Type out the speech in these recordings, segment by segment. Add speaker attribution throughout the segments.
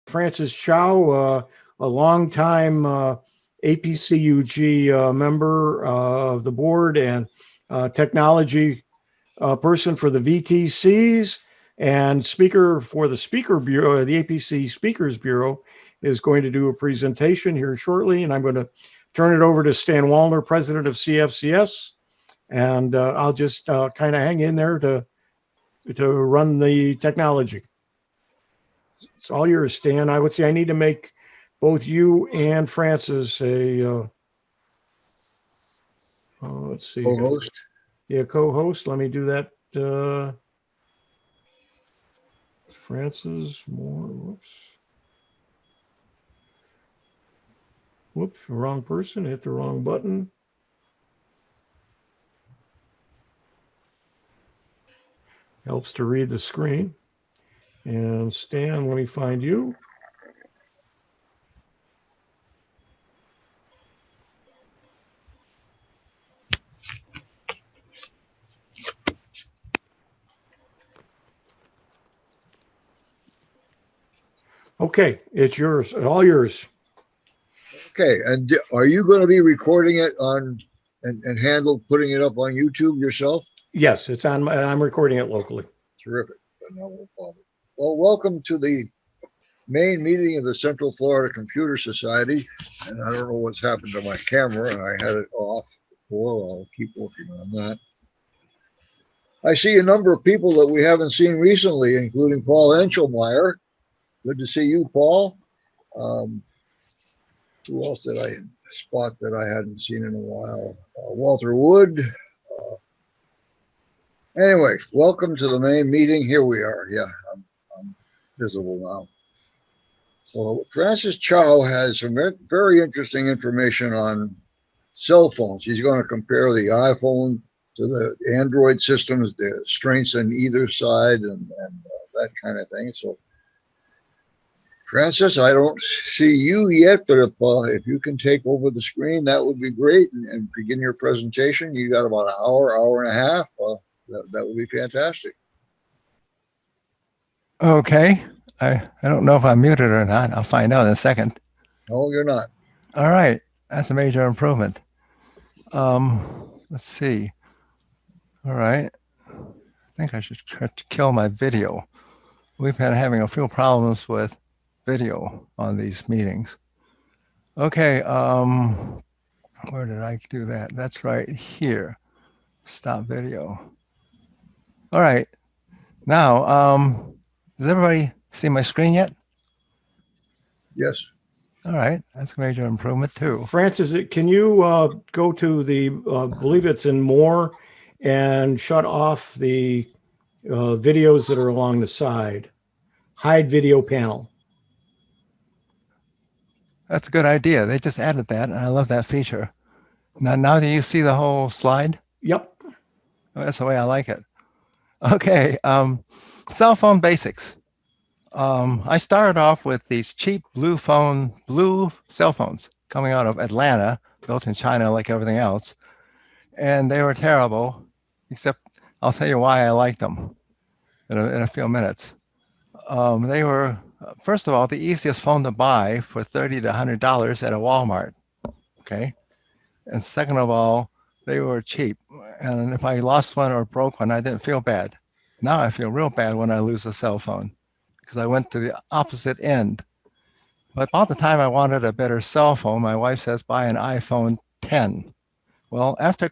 Speaker 1: Francis Chao, a longtime APCUG member of the board and technology person for the VTCs and speaker for the Speaker Bureau, the APC Speakers Bureau, is going to do a presentation here shortly. And I'm going to turn it over to Stan Wallner, president of CFCS. And I'll just kind of hang in there to run the technology. It's all yours, Stan. I would say I need to make both you and Francis a, let's see.
Speaker 2: Co-host?
Speaker 1: Yeah, co-host. Let me do that. Francis Moore, whoops, wrong person, hit the wrong button. Helps to read the screen. And Stan, let me find you. Okay, it's yours, all yours.
Speaker 2: Okay, and are you going to be recording it on and handle putting it up on YouTube yourself?
Speaker 1: Yes, it's on. I'm recording it locally.
Speaker 2: Terrific. No problem. Well, welcome to the main meeting of the Central Florida Computer Society. And I don't know what's happened to my camera, and I had it off before. I'll keep working on that. I see a number of people that we haven't seen recently, including Paul Enchelmeyer. Good to see you, Paul. Who else did I spot that I hadn't seen in a while? Walter Wood. Anyway, welcome to the main meeting. Here we are. Yeah, I'm visible now. So Francis Chao has some very interesting information on cell phones. He's going to compare the iPhone to the Android systems, the strengths on either side, and that kind of thing. So, Francis, I don't see you yet, but if you can take over the screen, that would be great, and begin your presentation. You got about an hour and a half. That would be fantastic.
Speaker 3: Okay. I don't know if I'm muted or not. I'll find out in a second.
Speaker 2: No, you're not.
Speaker 3: All right. That's a major improvement. Let's see. All right. I think I should try to kill my video. We've been having a few problems with video on these meetings. Okay. Where did I do that? That's right here. Stop video. All right. Now, does everybody see my screen yet?
Speaker 2: Yes.
Speaker 3: All right. That's a major improvement too.
Speaker 1: Francis, can you go to the, believe it's in More, and shut off the videos that are along the side? Hide video panel.
Speaker 3: That's a good idea. They just added that, and I love that feature. Now do you see the whole slide?
Speaker 1: Yep.
Speaker 3: Oh, that's the way I like it. Okay. Cell phone basics. I started off with these cheap blue cell phones coming out of Atlanta, built in China like everything else. And they were terrible, except I'll tell you why I liked them in a few minutes. They were, first of all, the easiest phone to buy for $30 to $100 at a Walmart. Okay. And second of all, they were cheap. And if I lost one or broke one, I didn't feel bad. Now I feel real bad when I lose a cell phone because I went to the opposite end. But about the time I wanted a better cell phone, my wife says, buy an iPhone 10. Well, after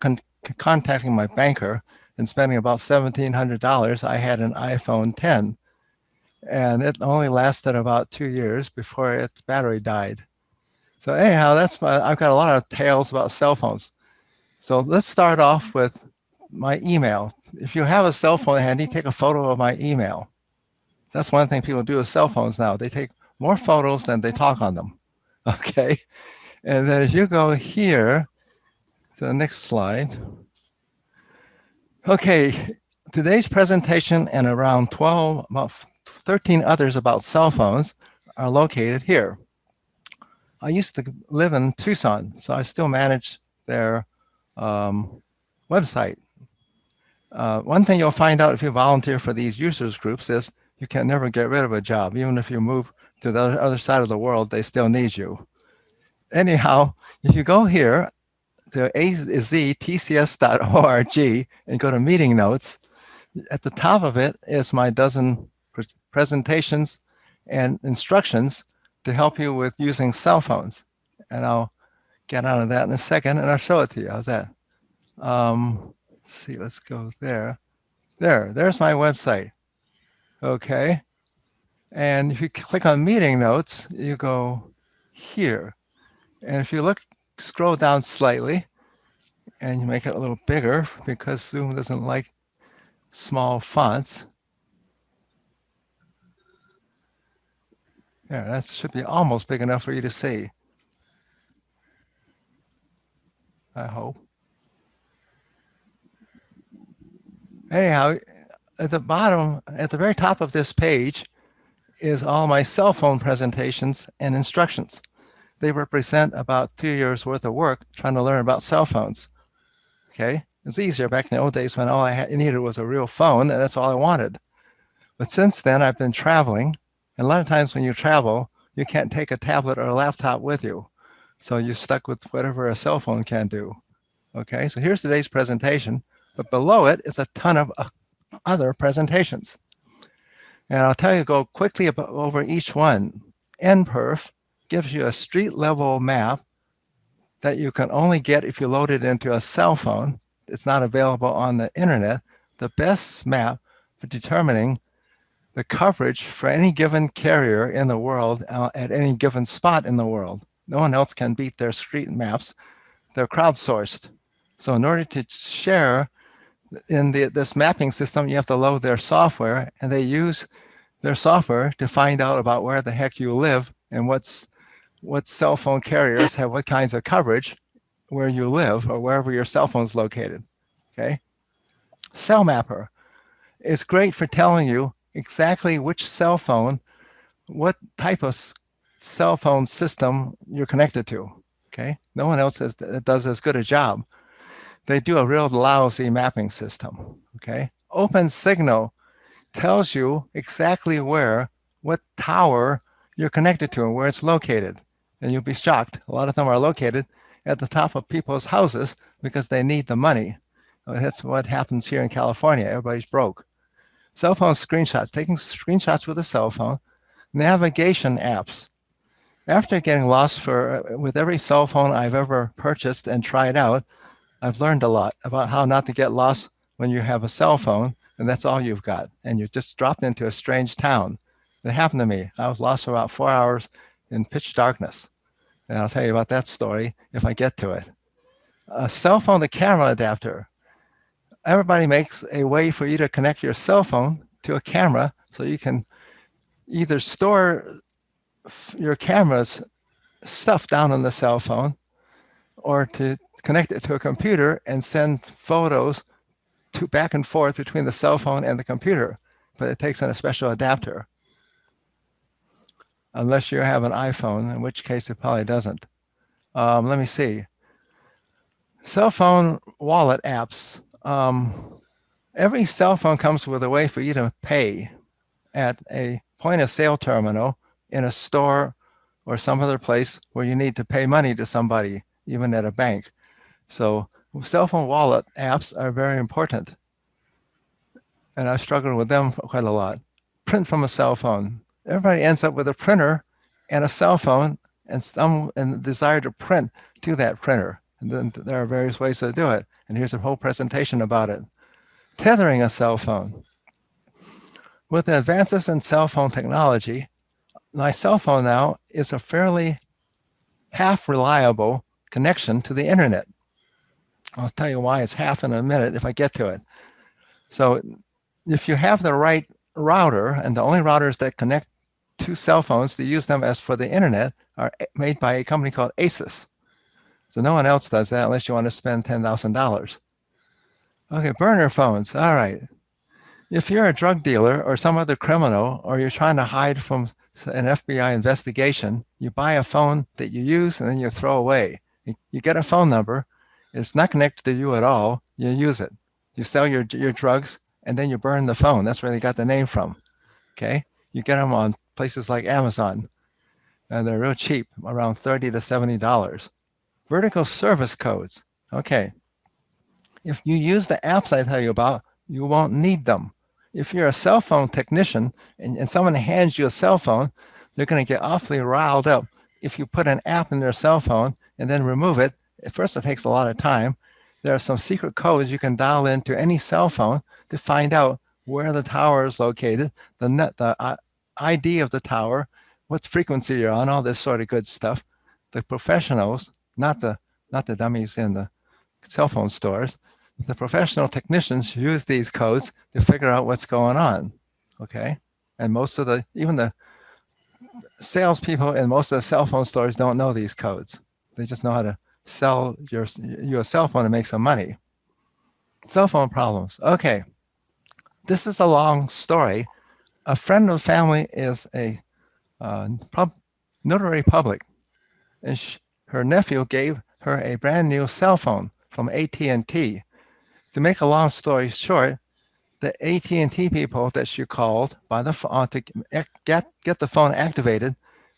Speaker 3: contacting my banker and spending about $1,700, I had an iPhone 10. And it only lasted about 2 years before its battery died. So anyhow, I've got a lot of tales about cell phones. So let's start off with my email. If you have a cell phone handy, take a photo of my email. That's one thing people do with cell phones now. They take more photos than they talk on them. Okay. And then if you go here to the next slide. Okay. Today's presentation and around about 13 others about cell phones are located here. I used to live in Tucson, so I still manage their website. One thing you'll find out if you volunteer for these users groups is you can never get rid of a job. Even if you move to the other side of the world, they still need you. Anyhow, if you go here to aztcs.org and go to meeting notes, at the top of it is my dozen presentations and instructions to help you with using cell phones. And I'll get out of that in a second and I'll show it to you. How's that? Let's see, let's go there. There's my website. Okay. And if you click on meeting notes, you go here. And if you scroll down slightly and you make it a little bigger because Zoom doesn't like small fonts. Yeah, that should be almost big enough for you to see. I hope. Anyhow, at the bottom, at the very top of this page is all my cell phone presentations and instructions. They represent about 2 years worth of work trying to learn about cell phones. Okay, it's easier back in the old days when all I needed was a real phone and that's all I wanted. But since then, I've been traveling. And a lot of times when you travel, you can't take a tablet or a laptop with you. So you're stuck with whatever a cell phone can do. Okay, so here's today's presentation, but below it is a ton of other presentations. And I'll tell you, go quickly over each one. NPerf gives you a street level map that you can only get if you load it into a cell phone. It's not available on the internet. The best map for determining the coverage for any given carrier in the world at any given spot in the world. No one else can beat their street maps. They're crowdsourced. So in order to share in this mapping system, you have to load their software, and they use their software to find out about where the heck you live and what cell phone carriers have what kinds of coverage where you live or wherever your cell phone's located. Okay. Cell Mapper is great for telling you exactly which cell phone, what type of cell phone system you're connected to. Okay. No one else does as good a job. They do a real lousy mapping system. Okay. OpenSignal tells you exactly what tower you're connected to and where it's located. And you'll be shocked. A lot of them are located at the top of people's houses because they need the money. That's what happens here in California. Everybody's broke. Cell phone screenshots, taking screenshots with a cell phone, navigation apps. After getting lost with every cell phone I've ever purchased and tried out, I've learned a lot about how not to get lost when you have a cell phone and that's all you've got. And you're just dropped into a strange town. It happened to me. I was lost for about 4 hours in pitch darkness. And I'll tell you about that story if I get to it. A cell phone to camera adapter. Everybody makes a way for you to connect your cell phone to a camera so you can either store your camera's stuff down on the cell phone or to connect it to a computer and send photos back and forth between the cell phone and the computer. But it takes a special adapter. Unless you have an iPhone, in which case it probably doesn't. Let me see. Cell phone wallet apps. Every cell phone comes with a way for you to pay at a point of sale terminal in a store or some other place where you need to pay money to somebody, even at a bank. So cell phone wallet apps are very important. And I've struggled with them quite a lot. Print from a cell phone. Everybody ends up with a printer and a cell phone and the desire to print to that printer. And then there are various ways to do it. And here's a whole presentation about it. Tethering a cell phone. With the advances in cell phone technology, my cell phone now is a fairly half reliable connection to the internet. I'll tell you why it's half in a minute if I get to it. So if you have the right router, and the only routers that connect two cell phones to use them as for the internet are made by a company called ASUS. So no one else does that unless you want to spend $10,000. Okay, burner phones. All right. If you're a drug dealer or some other criminal, or you're trying to hide from an FBI investigation, you buy a phone that you use and then you throw away. You get a phone number. It's not connected to you at all. You use it. You sell your drugs and then you burn the phone. That's where they got the name from. Okay. You get them on places like Amazon. and they're real cheap, around $30 to $70. Vertical service codes. Okay. If you use the apps I tell you about, you won't need them. If you're a cell phone technician and someone hands you a cell phone, they're going to get awfully riled up if you put an app in their cell phone and then remove it. At first, it takes a lot of time. There are some secret codes you can dial into any cell phone to find out where the tower is located, the ID of the tower, what frequency you're on, all this sort of good stuff. The professionals, not the dummies in the cell phone stores, the professional technicians use these codes to figure out what's going on. Okay, and most of even the salespeople in most of the cell phone stores don't know these codes. They just know how to sell you a cell phone and make some money. Cell phone problems. Okay, this is a long story. A friend of the family is a notary public, and her nephew gave her a brand new cell phone from AT&T. To make a long story short, the AT&T people that she called by the phone to get the phone activated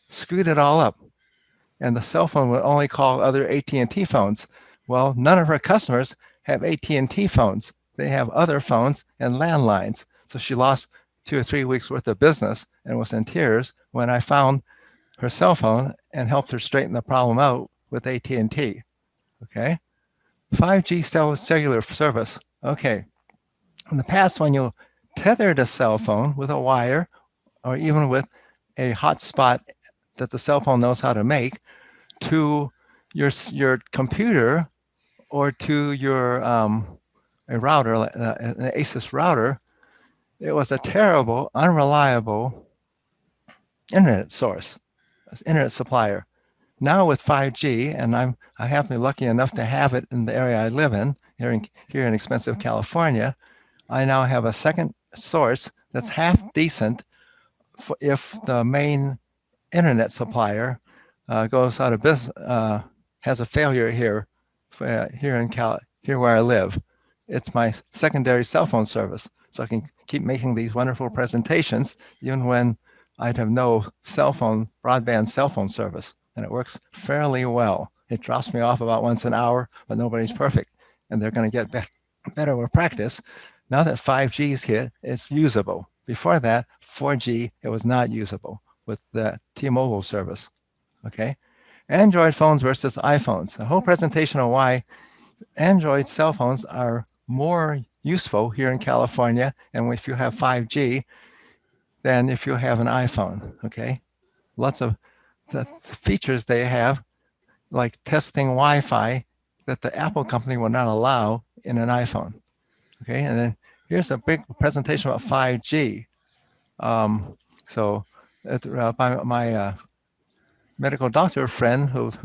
Speaker 3: screwed it all up, and the cell phone would only call other AT&T phones. Well, none of her customers have AT&T phones. They have other phones and landlines. So she lost 2 or 3 weeks worth of business and was in tears when I found her cell phone and helped her straighten the problem out with AT&T. Okay. 5G cellular service. Okay. In the past, when you tethered a cell phone with a wire or even with a hotspot that the cell phone knows how to make to your computer or to your a router, an ASUS router, it was a terrible, unreliable internet source, internet supplier. Now with 5G, and I happen to be lucky enough to have it in the area I live in, here in expensive California, I now have a second source that's half decent if the main internet supplier goes out of business, has a failure here where I live. It's my secondary cell phone service, so I can keep making these wonderful presentations even when I'd have no broadband cell phone service, and it works fairly well. It drops me off about once an hour, but nobody's perfect, and they're going to get better with practice. Now that 5G is hit, it's usable. Before that, 4G, it was not usable with the T-Mobile service. Okay, Android phones versus iPhones. The whole presentation on why Android cell phones are more useful here in California, and if you have 5G, than if you have an iPhone. Okay, lots of the features they have, like testing Wi-Fi, that the Apple company will not allow in an iPhone. Okay, and then here's a big presentation about 5G. My medical doctor friend who's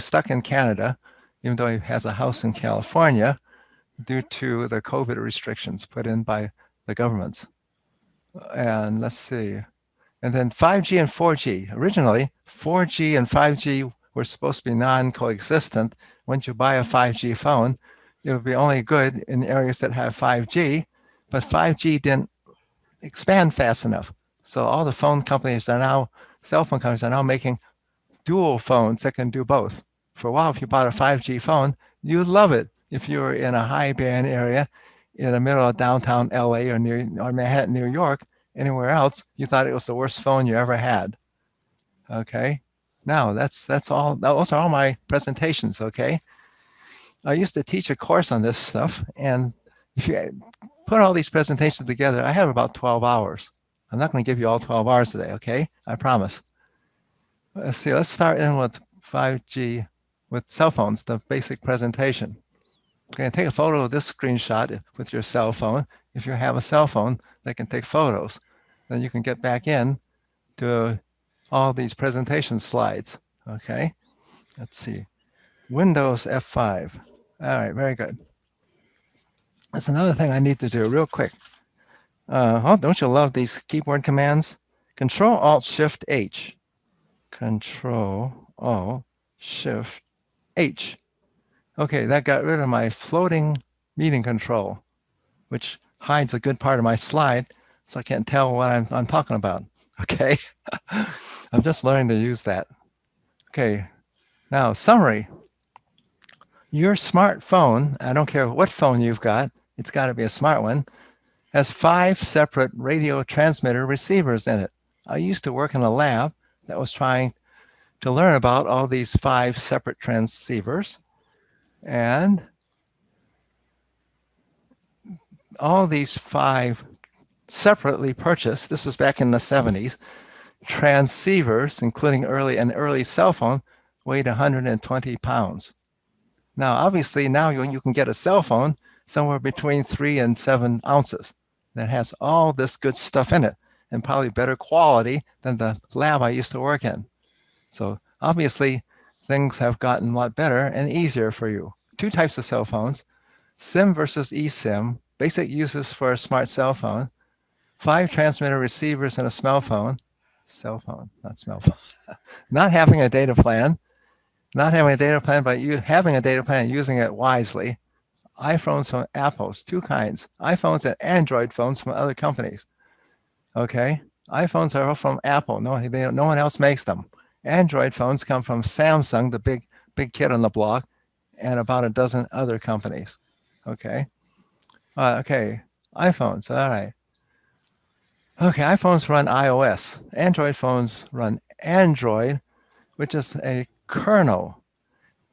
Speaker 3: stuck in Canada, even though he has a house in California, due to the COVID restrictions put in by the governments. And let's see. And then 5G and 4G. Originally, 4G and 5G were supposed to be non-coexistent. Once you buy a 5G phone, it would be only good in areas that have 5G, but 5G didn't expand fast enough. So all the cell phone companies are now making dual phones that can do both. For a while, if you bought a 5G phone, you'd love it. If you were in a high band area in the middle of downtown LA or Manhattan, New York, anywhere else, you thought it was the worst phone you ever had. Okay. Now that's all. Those are all my presentations. Okay. I used to teach a course on this stuff, and if you put all these presentations together, I have about 12 hours. I'm not going to give you all 12 hours today. Okay. I promise. Let's see. Let's start in with 5G with cell phones, the basic presentation. Okay, take a photo of this screenshot with your cell phone. If you have a cell phone that can take photos, then you can get back in to all these presentation slides. Okay, let's see. Windows F5. All right, very good. That's another thing I need to do real quick. Don't you love these keyboard commands? Control-Alt-Shift-H. Control-Alt-Shift-H. Okay, that got rid of my floating meeting control, which hides a good part of my slide, so I can't tell what I'm talking about. Okay. I'm just learning to use that. Okay. Now, summary. Your smartphone, I don't care what phone you've got, it's got to be a smart one, has 5 separate radio transmitter receivers in it. I used to work in a lab that was trying to learn about all these 5 separate transceivers. And all these 5 separately purchased, this was back in the 70s, transceivers, including an early cell phone, weighed 120 pounds. Now, obviously, now you can get a cell phone somewhere between 3 and 7 ounces that has all this good stuff in it and probably better quality than the lab I used to work in. So obviously, things have gotten a lot better and easier for you. 2 types of cell phones, SIM versus eSIM, basic uses for a smart cell phone, 5 transmitter receivers in a cell phone, not small phone, not having a data plan, but you having a data plan and using it wisely. iPhones from Apple's, 2 kinds, iPhones and Android phones from other companies. Okay, iPhones are all from Apple. No one else makes them. Android phones come from Samsung, the big kid on the block, and about a dozen other companies. Okay. Okay, iPhones, all right. Okay, iPhones run iOS. Android phones run Android, which is a kernel.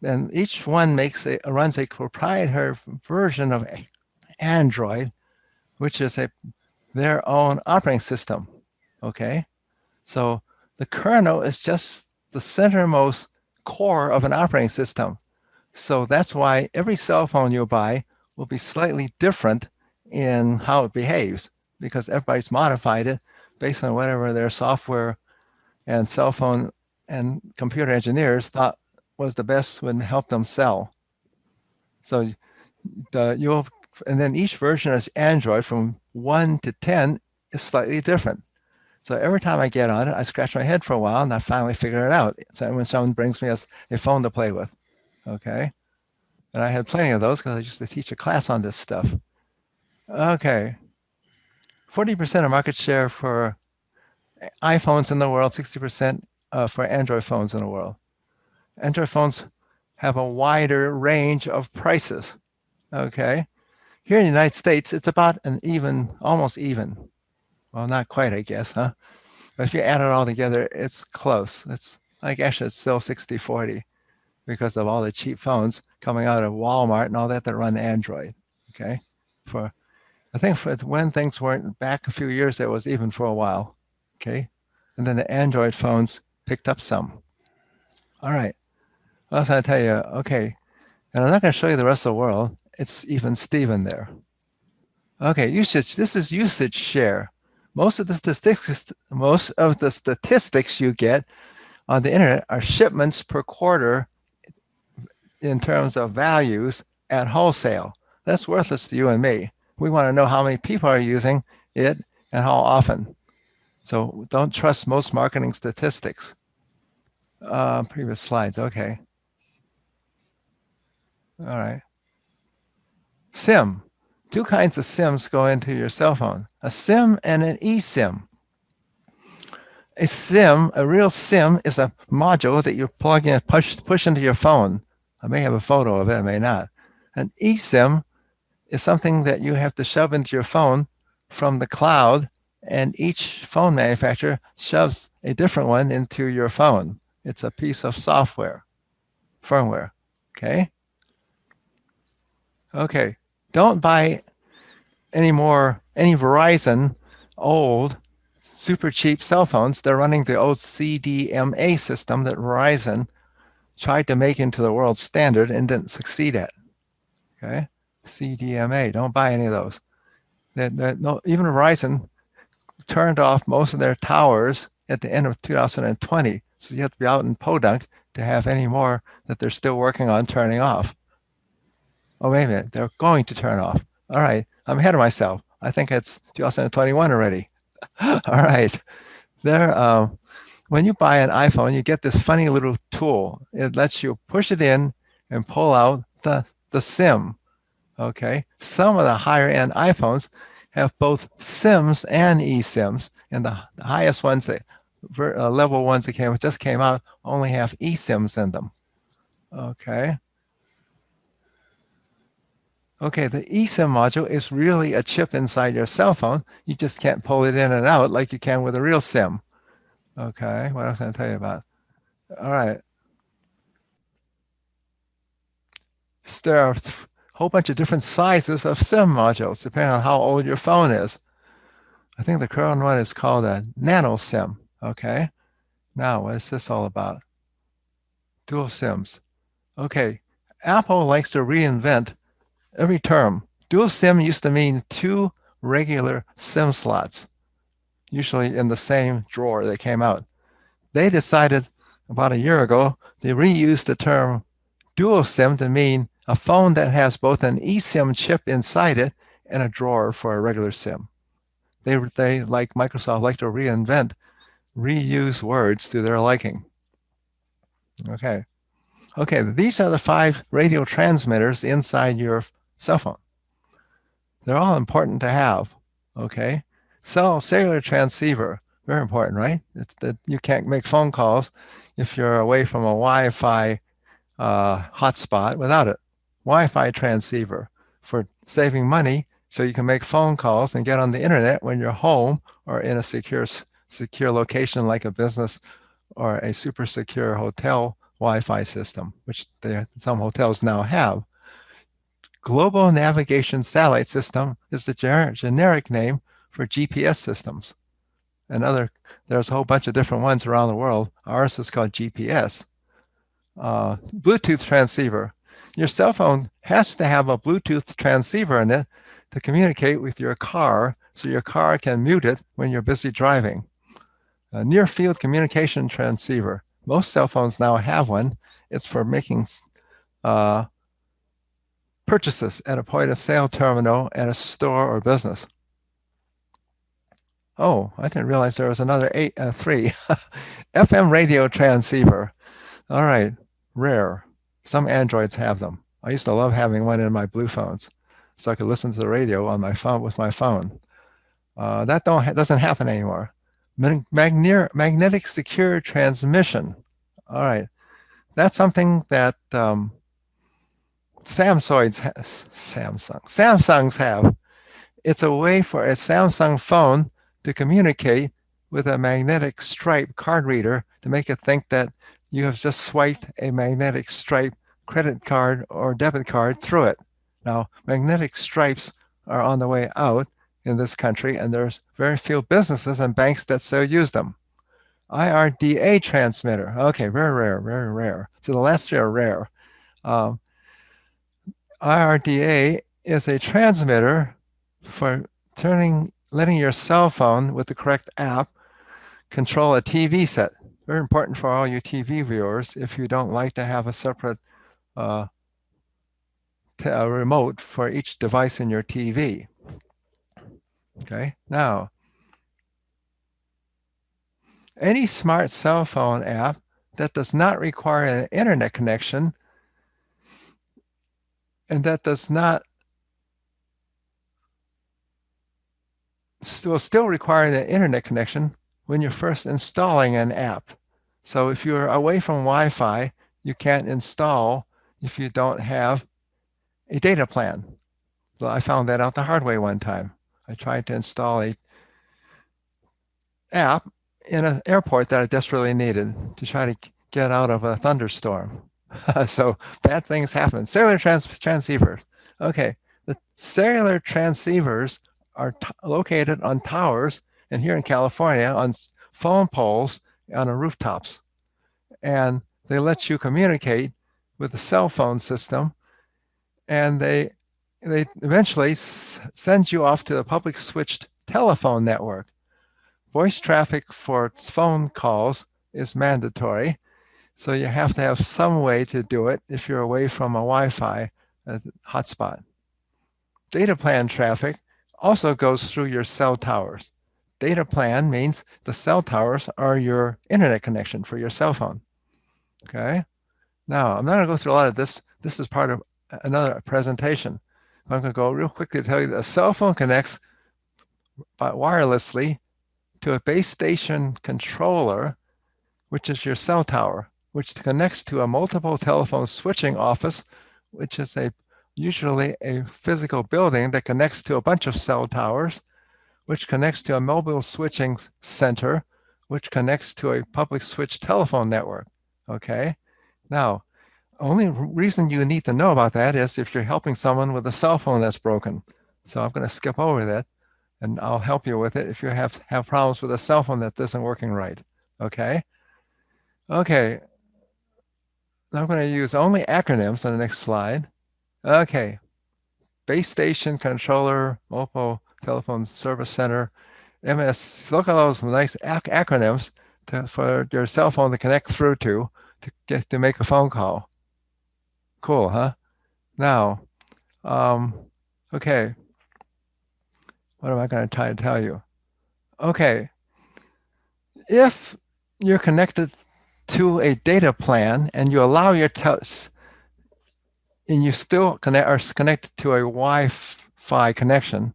Speaker 3: And each one runs a proprietary version of Android, which is their own operating system. Okay, so the kernel is just the centermost core of an operating system. So that's why every cell phone you buy will be slightly different in how it behaves, because everybody's modified it based on whatever their software and cell phone and computer engineers thought was the best would help them sell. So and then each version is Android from 1 to 10 is slightly different. So every time I get on it, I scratch my head for a while and I finally figure it out. So when someone brings me a phone to play with, okay? And I had plenty of those because I used to teach a class on this stuff. Okay. 40% of market share for iPhones in the world, 60% for Android phones in the world. Android phones have a wider range of prices. Okay. Here in the United States, it's about almost even. Well, not quite, I guess, huh? But if you add it all together, it's close. Actually, it's still 60-40 because of all the cheap phones coming out of Walmart and all that run Android. Okay. I think when things weren't back a few years, it was even for a while. Okay. And then the Android phones picked up some. All right. What else I tell you? Okay. And I'm not going to show you the rest of the world. It's even Steven there. Okay, usage. This is usage share. Most of the statistics you get on the internet are shipments per quarter in terms of values at wholesale. That's worthless to you and me. We want to know how many people are using it and how often. So don't trust most marketing statistics. Previous slides, okay. All right. SIM. 2 kinds of SIMs go into your cell phone, a SIM and an eSIM. A SIM, a real SIM, is a module that you plug in, push into your phone. I may have a photo of it, I may not. An eSIM is something that you have to shove into your phone from the cloud, and each phone manufacturer shoves a different one into your phone. It's a piece of software, firmware, okay? Okay, don't buy any Verizon old, super cheap cell phones. They're running the old CDMA system that Verizon tried to make into the world standard and didn't succeed at, okay? CDMA, don't buy any of those. Even Verizon turned off most of their towers at the end of 2020. So you have to be out in podunk to have any more that they're still working on turning off. Oh, wait a minute, they're going to turn off. All right, I'm ahead of myself. I think it's 2021 already. All right, when you buy an iPhone, you get this funny little tool. It lets you push it in and pull out the SIM. Okay, some of the higher end iPhones have both SIMs and eSIMs, and the highest ones, the level ones that just came out, only have eSIMs in them. Okay. Okay, the eSIM module is really a chip inside your cell phone. You just can't pull it in and out like you can with a real SIM. Okay, what else can I tell you about? All right. There are a whole bunch of different sizes of SIM modules, depending on how old your phone is. I think the current one is called a nano SIM. Okay, now what is this all about? Dual SIMs. Okay, Apple likes to reinvent every term. Dual SIM used to mean 2 regular SIM slots, usually in the same drawer that came out. They decided about a year ago to reuse the term dual SIM to mean a phone that has both an eSIM chip inside it and a drawer for a regular SIM. They like Microsoft, like to reinvent, reuse words to their liking. Okay. Okay, these are the 5 radio transmitters inside your cell phone. They're all important to have. Okay. Cellular transceiver, very important, right? It's that you can't make phone calls if you're away from a Wi-Fi hotspot without it. Wi-Fi transceiver for saving money so you can make phone calls and get on the internet when you're home or in a secure location like a business or a super secure hotel Wi-Fi system, which some hotels now have. Global Navigation Satellite System is the generic name for GPS systems. There's a whole bunch of different ones around the world. Ours is called GPS. Bluetooth transceiver. Your cell phone has to have a Bluetooth transceiver in it to communicate with your car so your car can mute it when you're busy driving. A near field communication transceiver. Most cell phones now have one. It's for making purchases at a point of sale terminal at a store or business. Oh, I didn't realize there was another 3. FM radio transceiver. All right, rare. Some Androids have them. I used to love having one in my blue phones so I could listen to the radio on my phone with my phone. That doesn't happen anymore. Magnetic secure transmission. All right, that's something that Samsungs have. It's a way for a Samsung phone to communicate with a magnetic stripe card reader to make it think that you have just swiped a magnetic stripe credit card or debit card through it. Now, magnetic stripes are on the way out in this country, and there's very few businesses and banks that still use them. IRDA transmitter. Okay, very rare, very rare. So the last 3 are rare. IRDA is a transmitter for letting your cell phone with the correct app control a TV set. Very important for all you TV viewers if you don't like to have a separate remote for each device in your TV. Okay, now, any smart cell phone app that does not require an internet connection and that does not will still require an internet connection when you're first installing an app. So if you're away from Wi-Fi, you can't install if you don't have a data plan. Well, I found that out the hard way one time. I tried to install a app in an airport that I desperately needed to try to get out of a thunderstorm. So bad things happen. Cellular transceivers. Okay, the cellular transceivers are located on towers, and here in California, on phone poles on the rooftops. And they let you communicate with the cell phone system, and they eventually send you off to a public switched telephone network. Voice traffic for phone calls is mandatory, so you have to have some way to do it if you're away from a Wi-Fi hotspot. Data plan traffic also goes through your cell towers. Data plan means the cell towers are your internet connection for your cell phone. Okay. Now, I'm not going to go through a lot of this. This is part of another presentation. I'm going to go real quickly to tell you that a cell phone connects but wirelessly to a base station controller, which is your cell tower, which connects to a multiple telephone switching office, which is usually a physical building that connects to a bunch of cell towers, which connects to a mobile switching center, which connects to a public switch telephone network. Okay. Now, only reason you need to know about that is if you're helping someone with a cell phone that's broken. So I'm going to skip over that and I'll help you with it if you have problems with a cell phone that isn't working right. Okay. Okay. I'm going to use only acronyms on the next slide. Okay. Base station controller, mobile telephone service center, MS. Look at those nice acronyms for your cell phone to connect through to make a phone call. Cool, huh? Now, okay. What am I going to try to tell you? Okay. If you're connected to a data plan and you allow your and you still are connected to a Wi-Fi connection,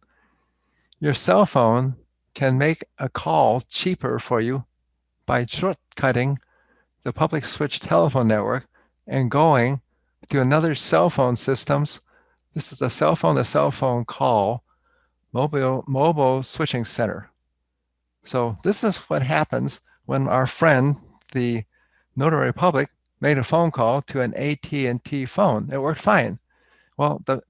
Speaker 3: your cell phone can make a call cheaper for you by shortcutting the public switch telephone network and going to another cell phone systems. This is a cell phone to cell phone call mobile switching center. So this is what happens when our friend, the notary public, made a phone call to an AT&T phone. It worked fine. Well, the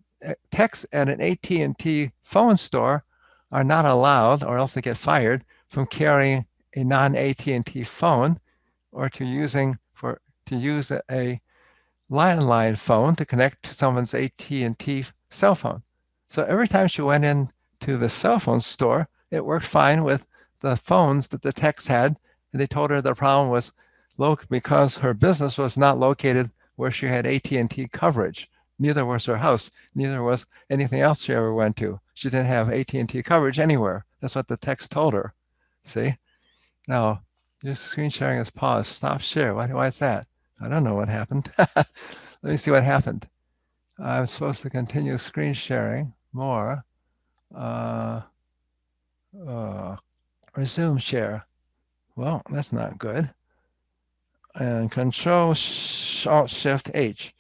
Speaker 3: techs at an AT&T phone store are not allowed, or else they get fired, from carrying a non-AT&T phone or to use a landline phone to connect to someone's AT&T cell phone. So every time she went into the cell phone store, it worked fine with the phones that the techs had, and they told her the problem was because her business was not located where she had AT&T coverage. Neither was her house. Neither was anything else she ever went to. She didn't have AT&T coverage anywhere. That's what the text told her. See? Now, your screen sharing is paused. Stop share. Why is that? I don't know what happened. Let me see what happened. I'm supposed to continue screen sharing more. Resume share. Well, that's not good. And Control-Alt-Shift-H.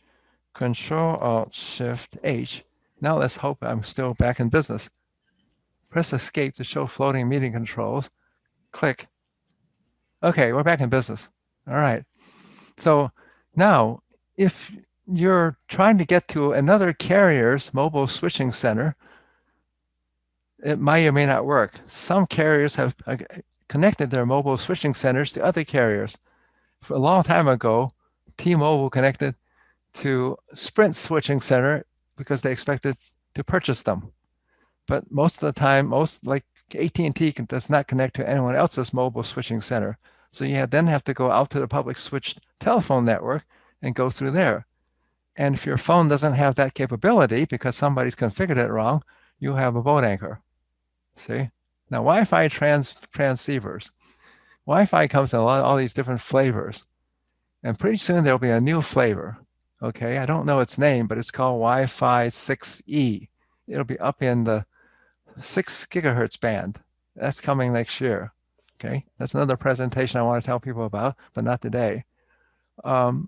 Speaker 3: Control-Alt-Shift-H. Now let's hope I'm still back in business. Press Escape to show floating meeting controls. Click. Okay, we're back in business. All right. So now, if you're trying to get to another carrier's mobile switching center, it may or may not work. Some carriers have connected their mobile switching centers to other carriers. For a long time ago, T-Mobile connected to Sprint switching center because they expected to purchase them. But most of the time, like AT&T does not connect to anyone else's mobile switching center. So you then have to go out to the public switched telephone network and go through there. And if your phone doesn't have that capability because somebody's configured it wrong, you have a boat anchor. See? Now, Wi-Fi transceivers. Wi-Fi comes in all these different flavors. And pretty soon there'll be a new flavor. Okay, I don't know its name, but it's called Wi-Fi 6E. It'll be up in the 6 gigahertz band. That's coming next year. Okay, that's another presentation I want to tell people about, but not today. Your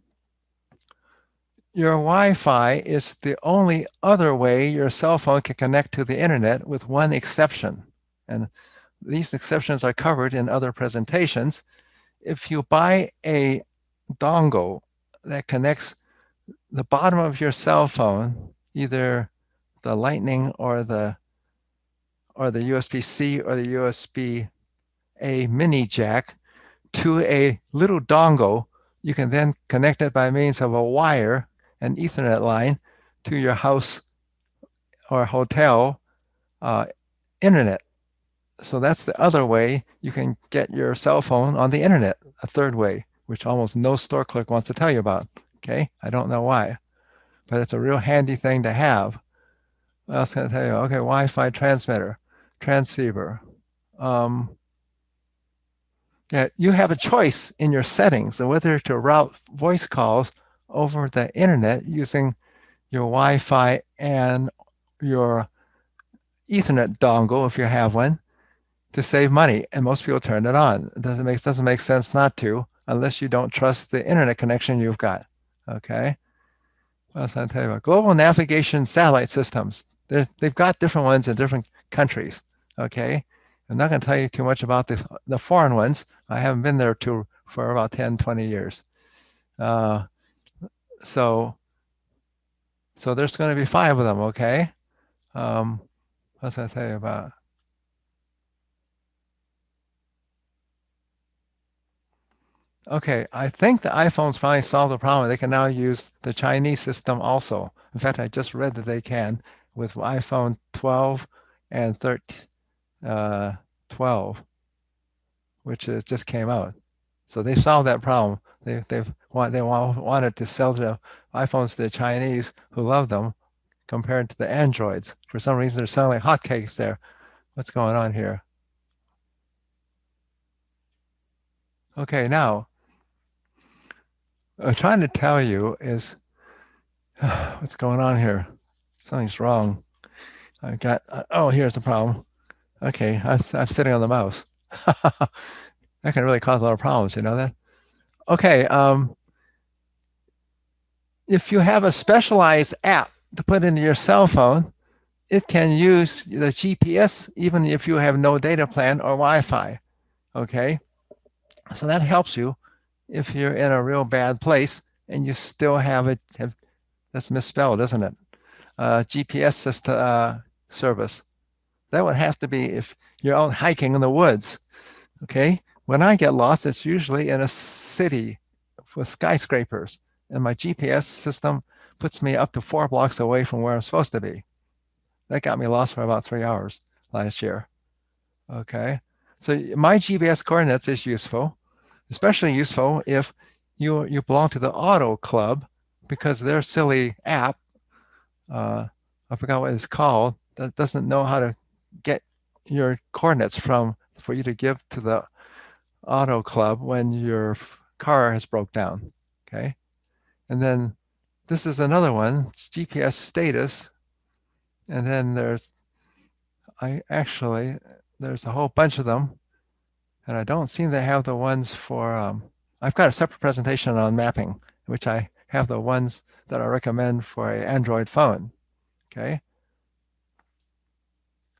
Speaker 3: Wi-Fi is the only other way your cell phone can connect to the internet, with one exception. And these exceptions are covered in other presentations. If you buy a dongle that connects the bottom of your cell phone, either the Lightning or the USB-C or the USB-A mini jack, to a little dongle, you can then connect it by means of a wire, an Ethernet line, to your house or hotel internet. So that's the other way you can get your cell phone on the internet, a third way, which almost no store clerk wants to tell you about. Okay, I don't know why, but it's a real handy thing to have. What else can I tell you? Okay, Wi-Fi transceiver. Yeah, you have a choice in your settings of whether to route voice calls over the internet using your Wi-Fi and your Ethernet dongle, if you have one, to save money, and most people turn it on. It doesn't make sense not to, unless you don't trust the internet connection you've got. Okay. What else I tell you about? Global navigation satellite systems. They've got different ones in different countries. Okay. I'm not going to tell you too much about the foreign ones. I haven't been there for about 10, 20 years. So there's going to be 5 of them. Okay. What's I tell you about? Okay, I think the iPhones finally solved the problem. They can now use the Chinese system also. In fact, I just read that they can with iPhone 12 and 12, which just came out. So they solved that problem. They wanted to sell the iPhones to the Chinese who love them compared to the Androids. For some reason, they're selling like hotcakes there. What's going on here? Okay, now I'm trying to tell you is what's going on here. Something's wrong. I got, oh, here's the problem. Okay, I'm sitting on the mouse. That can really cause a lot of problems, you know that? Okay, if you have a specialized app to put into your cell phone, it can use the GPS even if you have no data plan or Wi-Fi, okay? So that helps you if you're in a real bad place and you still have that's misspelled, isn't it? GPS system, service. That would have to be if you're out hiking in the woods, okay? When I get lost, it's usually in a city with skyscrapers, and my GPS system puts me up to 4 blocks away from where I'm supposed to be. That got me lost for about 3 hours last year, okay? So my GPS coordinates is useful, especially useful if you belong to the Auto Club, because their silly app, I forgot what it's called, that doesn't know how to get your coordinates for you to give to the Auto Club when your car has broke down. Okay. And then this is another one, GPS status. And then there's a whole bunch of them. And I don't seem to have the ones for, I've got a separate presentation on mapping, which I have the ones that I recommend for an Android phone. Okay.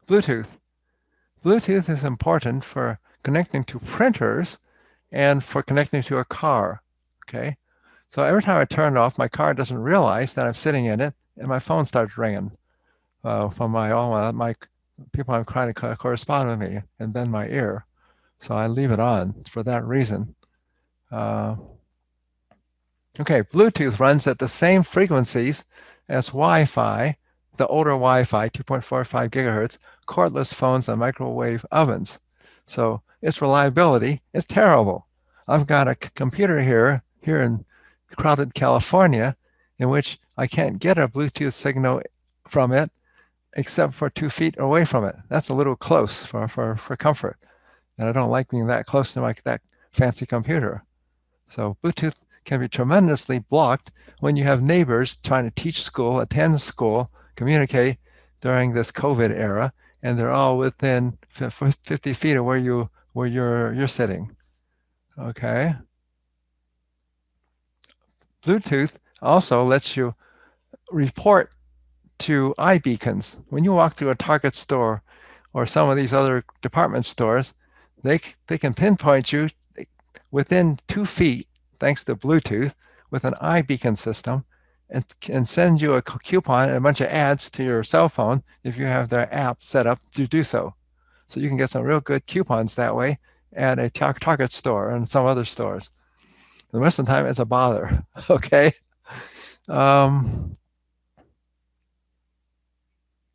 Speaker 3: Bluetooth. Bluetooth is important for connecting to printers and for connecting to a car, okay? So every time I turn it off, my car doesn't realize that I'm sitting in it, and my phone starts ringing from all my people I'm trying to correspond with me and bend my ear. So I leave it on for that reason. Okay, Bluetooth runs at the same frequencies as Wi-Fi, the older Wi-Fi, 2.45 gigahertz, cordless phones and microwave ovens. So its reliability is terrible. I've got a computer here in crowded California, in which I can't get a Bluetooth signal from it except for 2 feet away from it. That's a little close for comfort. And I don't like being that close to that fancy computer. So Bluetooth can be tremendously blocked when you have neighbors trying to teach school, attend school, communicate during this COVID era, and they're all within 50 feet of where you're sitting. Okay. Bluetooth also lets you report to iBeacons. When you walk through a Target store or some of these other department stores, they can pinpoint you within 2 feet, thanks to Bluetooth, with an iBeacon system, and send you a coupon and a bunch of ads to your cell phone if you have their app set up to do so. So you can get some real good coupons that way at a Target store and some other stores. The rest of the time, it's a bother, okay?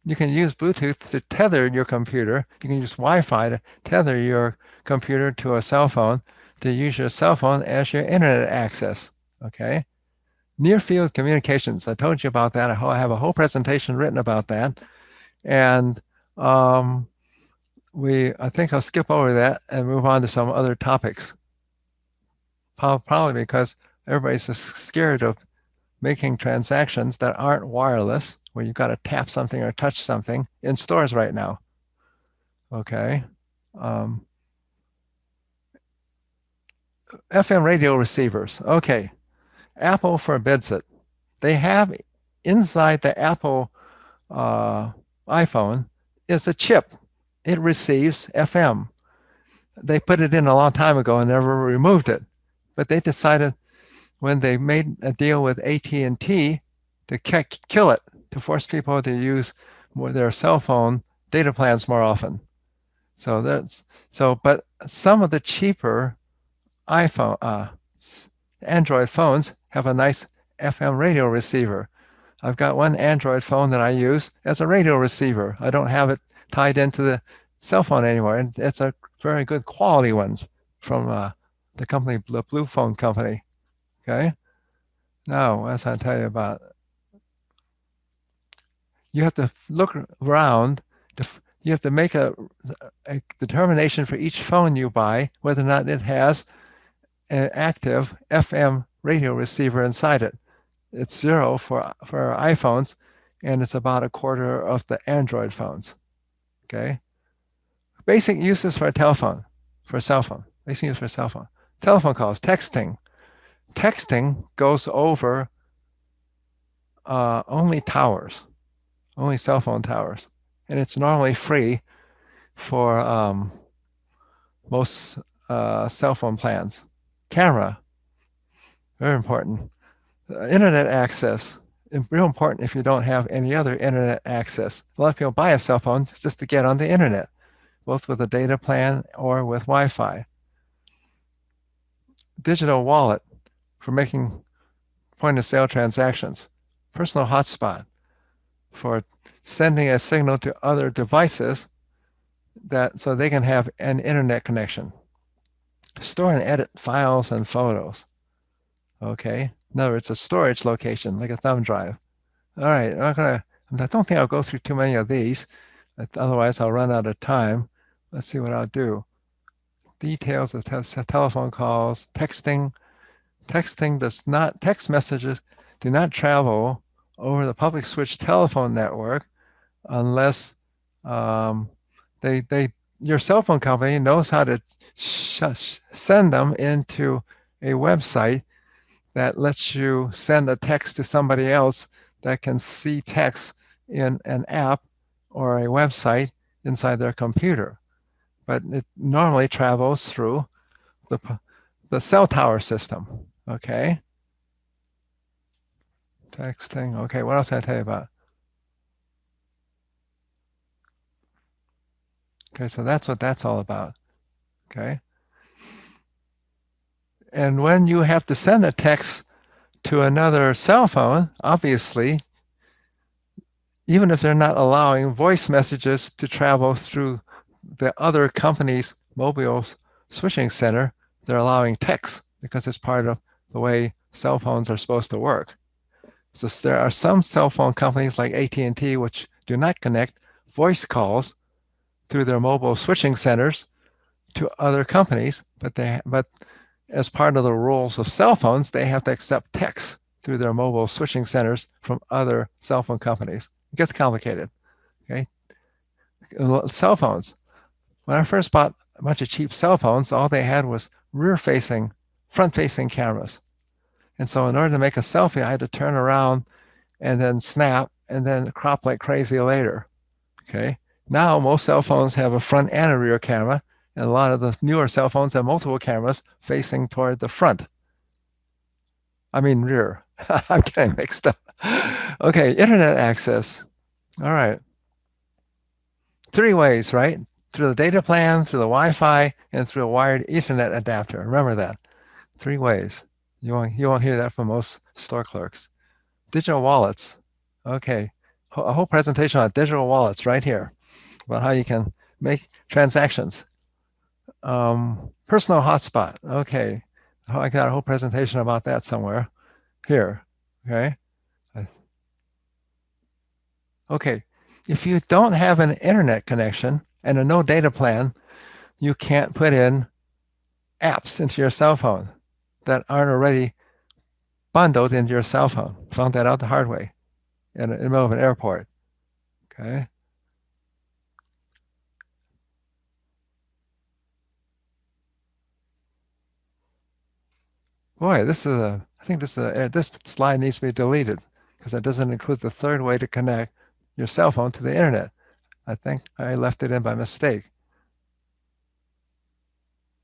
Speaker 3: You can use Bluetooth to tether your computer. You can use Wi-Fi to tether your computer to a cell phone to use your cell phone as your internet access, okay? Near field communications, I told you about that. I have a whole presentation written about that. And I think I'll skip over that and move on to some other topics. Probably because everybody's just scared of making transactions that aren't wireless, where you've got to tap something or touch something in stores right now. Okay. FM radio receivers. Okay, Apple forbids it. They have inside the Apple iPhone is a chip. It receives FM. They put it in a long time ago and never removed it. But they decided when they made a deal with AT&T to kill it, to force people to use their cell phone data plans more often. But some of the cheaper iPhone, Android phones have a nice FM radio receiver. I've got one Android phone that I use as a radio receiver. I don't have it tied into the cell phone anymore. And it's a very good quality one from the company, the Blue Phone Company. Okay. Now, as I tell you about, you have to look around. You have to make a determination for each phone you buy whether or not it has an active FM radio receiver inside it. It's 0 for iPhones, and it's about a quarter of the Android phones. Okay. Basic uses for a telephone, for a cell phone. Basic use for a cell phone. Telephone calls, texting. Texting goes over only towers, only cell phone towers, and it's normally free for most cell phone plans. Camera, very important. Internet access, real important if you don't have any other internet access. A lot of people buy a cell phone just to get on the internet, both with a data plan or with Wi-Fi. Digital wallet for making point-of-sale transactions. Personal hotspot for sending a signal to other devices so they can have an internet connection. Store and edit files and photos. Okay. In other words, a storage location, like a thumb drive. All right, I don't think I'll go through too many of these. Otherwise, I'll run out of time. Let's see what I'll do. Details of telephone calls, texting. Text messages do not travel over the public switch telephone network unless your cell phone company knows how to send them into a website that lets you send a text to somebody else that can see text in an app or a website inside their computer. But it normally travels through the cell tower system. Okay. Texting. Okay, what else can I tell you about? Okay, so that's what that's all about. Okay. And when you have to send a text to another cell phone, obviously, even if they're not allowing voice messages to travel through the other company's mobile switching center, they're allowing text because it's part of the way cell phones are supposed to work. So there are some cell phone companies like AT&T which do not connect voice calls through their mobile switching centers to other companies, but as part of the rules of cell phones, they have to accept text through their mobile switching centers from other cell phone companies. It gets complicated. Okay. Cell phones. When I first bought a bunch of cheap cell phones, all they had was rear-facing, front-facing cameras. And so in order to make a selfie, I had to turn around and then snap and then crop like crazy later. Okay. Now most cell phones have a front and a rear camera, and a lot of the newer cell phones have multiple cameras facing toward the front. I mean rear. I'm getting mixed up. Okay, internet access. All right. 3 ways, right? Through the data plan, through the Wi-Fi, and through a wired Ethernet adapter. Remember that. 3 ways. You won't hear that from most store clerks. Digital wallets. Okay. A whole presentation on digital wallets right here about how you can make transactions. Personal hotspot. Okay. I got a whole presentation about that somewhere here. Okay. Okay. If you don't have an internet connection and a no data plan, you can't put in apps into your cell phone that aren't already bundled into your cell phone. Found that out the hard way in the middle of an airport. Okay. Boy, I think this slide needs to be deleted because it doesn't include the third way to connect your cell phone to the internet. I think I left it in by mistake.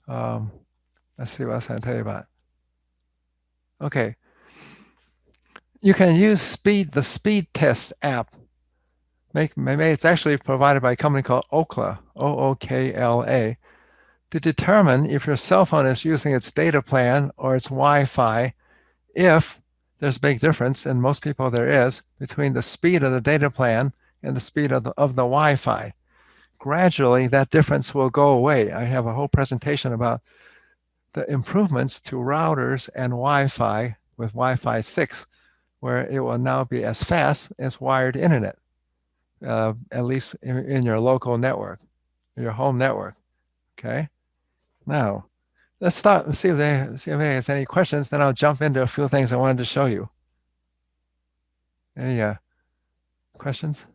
Speaker 3: Let's see what else I can tell you about. Okay. You can use the speed test app. Maybe it's actually provided by a company called Ookla, Ookla, to determine if your cell phone is using its data plan or its Wi-Fi. If there's a big difference, and most people there is, between the speed of the data plan and the speed of the Wi-Fi. Gradually, that difference will go away. I have a whole presentation about the improvements to routers and Wi-Fi with Wi-Fi 6, where it will now be as fast as wired internet, at least in your local network, your home network. Okay. Now, let's start and see if anybody has any questions. Then I'll jump into a few things I wanted to show you. Any questions?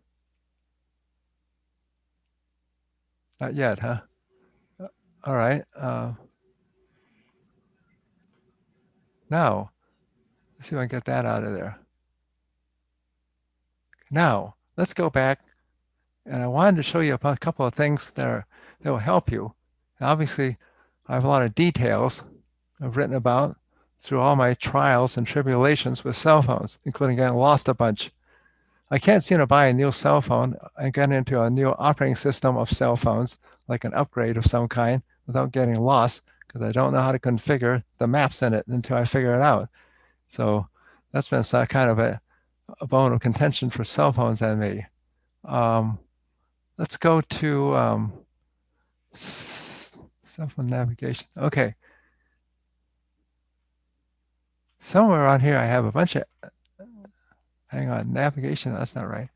Speaker 3: Not yet, huh? All right. Now, let's see if I can get that out of there. Now, let's go back. And I wanted to show you a couple of things that will help you. And obviously, I have a lot of details I've written about through all my trials and tribulations with cell phones, including getting lost a bunch. I can't seem to buy a new cell phone and get into a new operating system of cell phones, like an upgrade of some kind, without getting lost, because I don't know how to configure the maps in it until I figure it out. So that's been kind of a bone of contention for cell phones and me. Let's go to cell phone navigation. Okay. Somewhere on here, I have a bunch of, hang on, navigation, that's not right.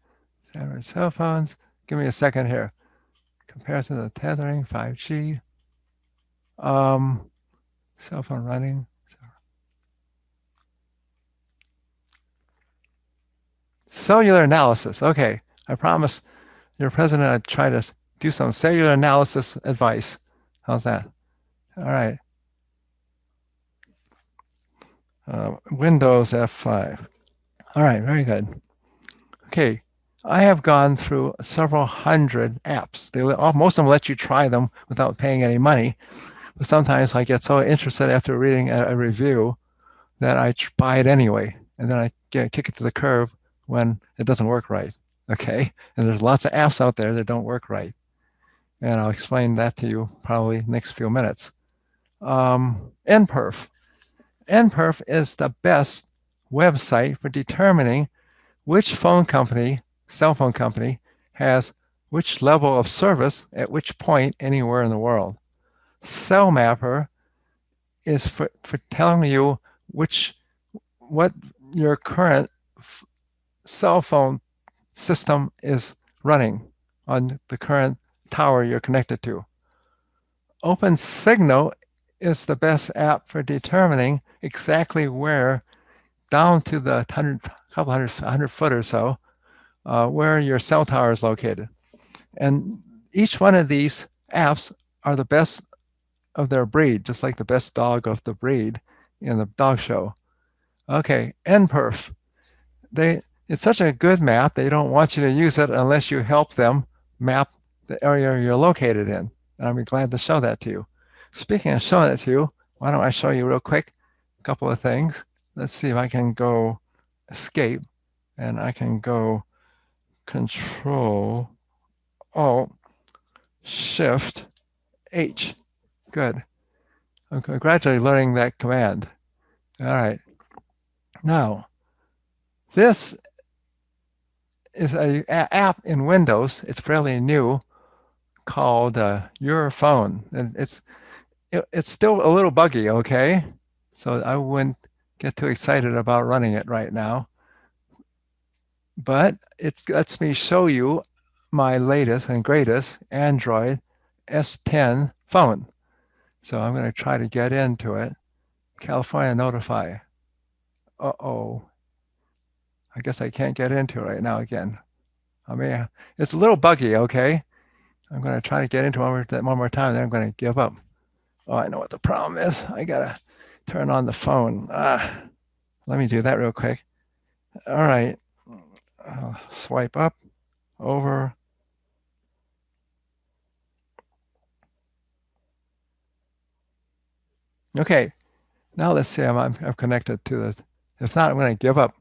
Speaker 3: Cell phones, give me a second here. Comparison of tethering, 5G. Cell phone running. Cellular analysis. Okay, I promise your president I'd try to do some cellular analysis advice. How's that? All right. Windows F5. All right, very good. Okay, I have gone through several hundred apps. Most of them let you try them without paying any money. But sometimes I get so interested after reading a review that I buy it anyway. And then I kick it to the curb when it doesn't work right. Okay, and there's lots of apps out there that don't work right. And I'll explain that to you probably next few minutes. NPerf. NPerf is the best website for determining which phone company, cell phone company, has which level of service at which point anywhere in the world. Cell Mapper is for telling you what your current cell phone system is running on the current tower you're connected to. OpenSignal is the best app for determining exactly where, down to the 100 foot or so, where your cell tower is located. And each one of these apps are the best of their breed, just like the best dog of the breed in the dog show. Okay, NPerf. It's such a good map, they don't want you to use it unless you help them map the area you're located in. And I'll be glad to show that to you. Speaking of showing it to you, why don't I show you real quick a couple of things. Let's see if I can go escape, and I can go Control Alt Shift H. Good. I'm gradually learning that command. All right. Now, this is an app in Windows. It's fairly new, called Your Phone, and it's still a little buggy. Okay, so I wouldn't get too excited about running it right now. But it lets me show you my latest and greatest Android S10 phone. So I'm going to try to get into it. California Notify. Uh-oh. I guess I can't get into it right now again. I mean, it's a little buggy, okay? I'm going to try to get into it one more time, then I'm going to give up. Oh, I know what the problem is. I got to turn on the phone. Let me do that real quick. All right. Swipe up, over. Okay. Now let's see. I'm connected to this. If not, I'm going to give up.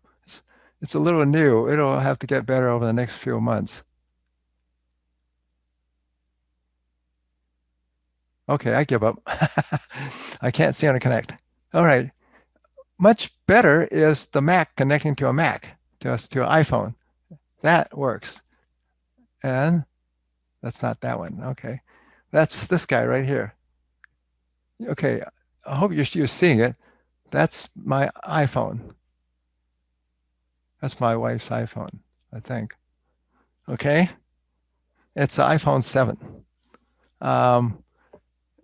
Speaker 3: It's a little new. It'll have to get better over the next few months. Okay, I give up. I can't see how to connect. All right. Much better is the Mac connecting to a Mac, to an iPhone. That works. And that's not that one. Okay. That's this guy right here. Okay. I hope you're seeing it. That's my iPhone. That's my wife's iPhone, I think. Okay. It's an iPhone 7.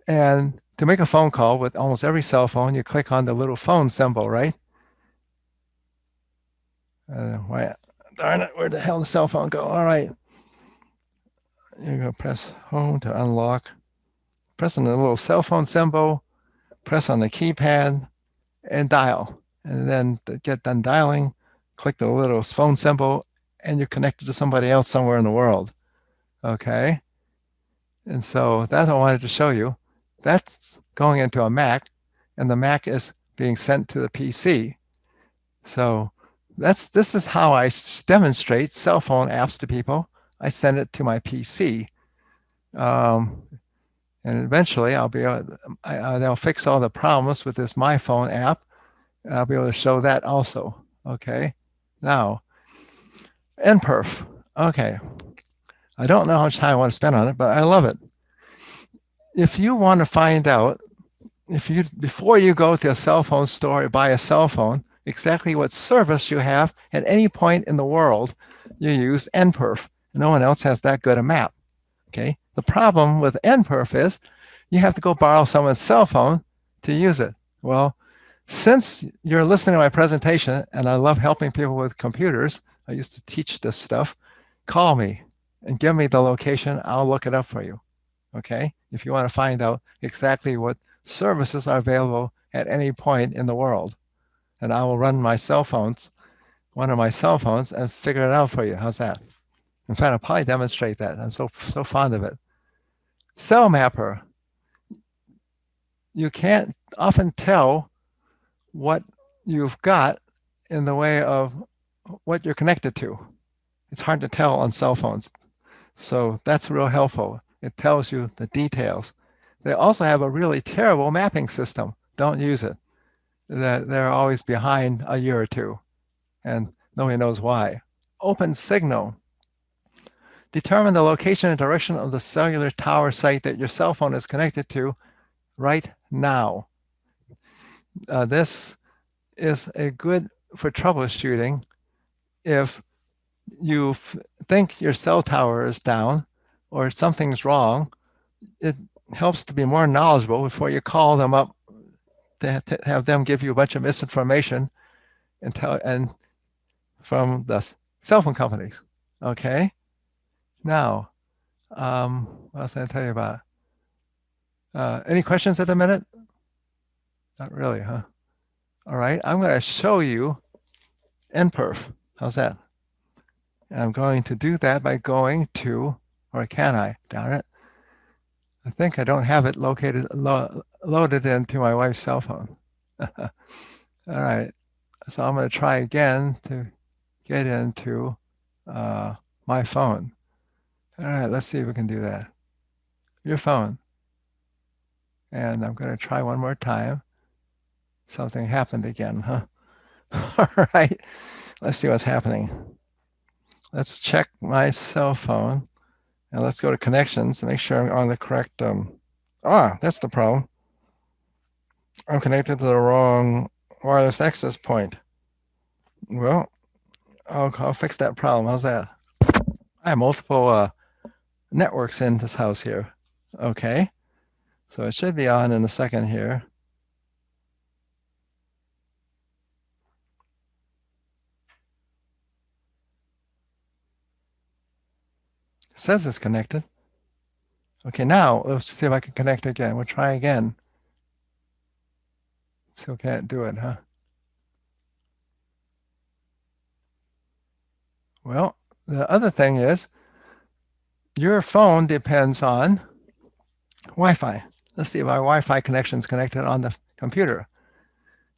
Speaker 3: And to make a phone call with almost every cell phone, you click on the little phone symbol, right? Why, darn it, where'd the hell did the cell phone go? All right. You're going to press home to unlock. Press on the little cell phone symbol, press on the keypad, and dial. And then to get done dialing, click the little phone symbol, and you're connected to somebody else somewhere in the world. Okay? And so that's what I wanted to show you. That's going into a Mac, and the Mac is being sent to the PC. So this is how I demonstrate cell phone apps to people. I send it to my PC. And eventually I'll be able, they'll fix all the problems with this My Phone app. I'll be able to show that also. Okay. Now, NPerf. Okay. I don't know how much time I want to spend on it, but I love it. If you want to find out, before you go to a cell phone store or buy a cell phone, exactly what service you have at any point in the world, you use NPerf. No one else has that good a map. Okay. The problem with NPerf is you have to go borrow someone's cell phone to use it. Well, since you're listening to my presentation and I love helping people with computers, I used to teach this stuff, call me and give me the location. I'll look it up for you. Okay. If you want to find out exactly what services are available at any point in the world. And I will run my cell phones, one of my cell phones, and figure it out for you. How's that? In fact, I'll probably demonstrate that. I'm so fond of it. Cell Mapper. You can't often tell what you've got in the way of what you're connected to. It's hard to tell on cell phones. So that's real helpful. It tells you the details. They also have a really terrible mapping system. Don't use it. They're always behind a year or two, and nobody knows why. Open Signal. Determine the location and direction of the cellular tower site that your cell phone is connected to right now. This is a good for troubleshooting if you think your cell tower is down or something's wrong. It helps to be more knowledgeable before you call them up to have them give you a bunch of misinformation and from the cell phone companies. Okay. Now, what else did I tell you about? Any questions at the minute? Not really, huh? All right, I'm going to show you NPerf. How's that? And I'm going to do that by going to, or can I? Darn it. I think I don't have it loaded into my wife's cell phone. All right, so I'm going to try again to get into my phone. All right, let's see if we can do that. Your phone. And I'm going to try one more time. Something happened again, huh? All right, let's see what's happening. Let's check my cell phone. And let's go to connections and make sure I'm on the correct. That's the problem. I'm connected to the wrong wireless access point. Well, I'll fix that problem. How's that? I have multiple networks in this house here. Okay. So it should be on in a second here. It says it's connected. Okay, now let's see if I can connect again. We'll try again. Still can't do it, huh? Well, the other thing is your phone depends on Wi-Fi. Let's see if our Wi-Fi connection is connected on the computer.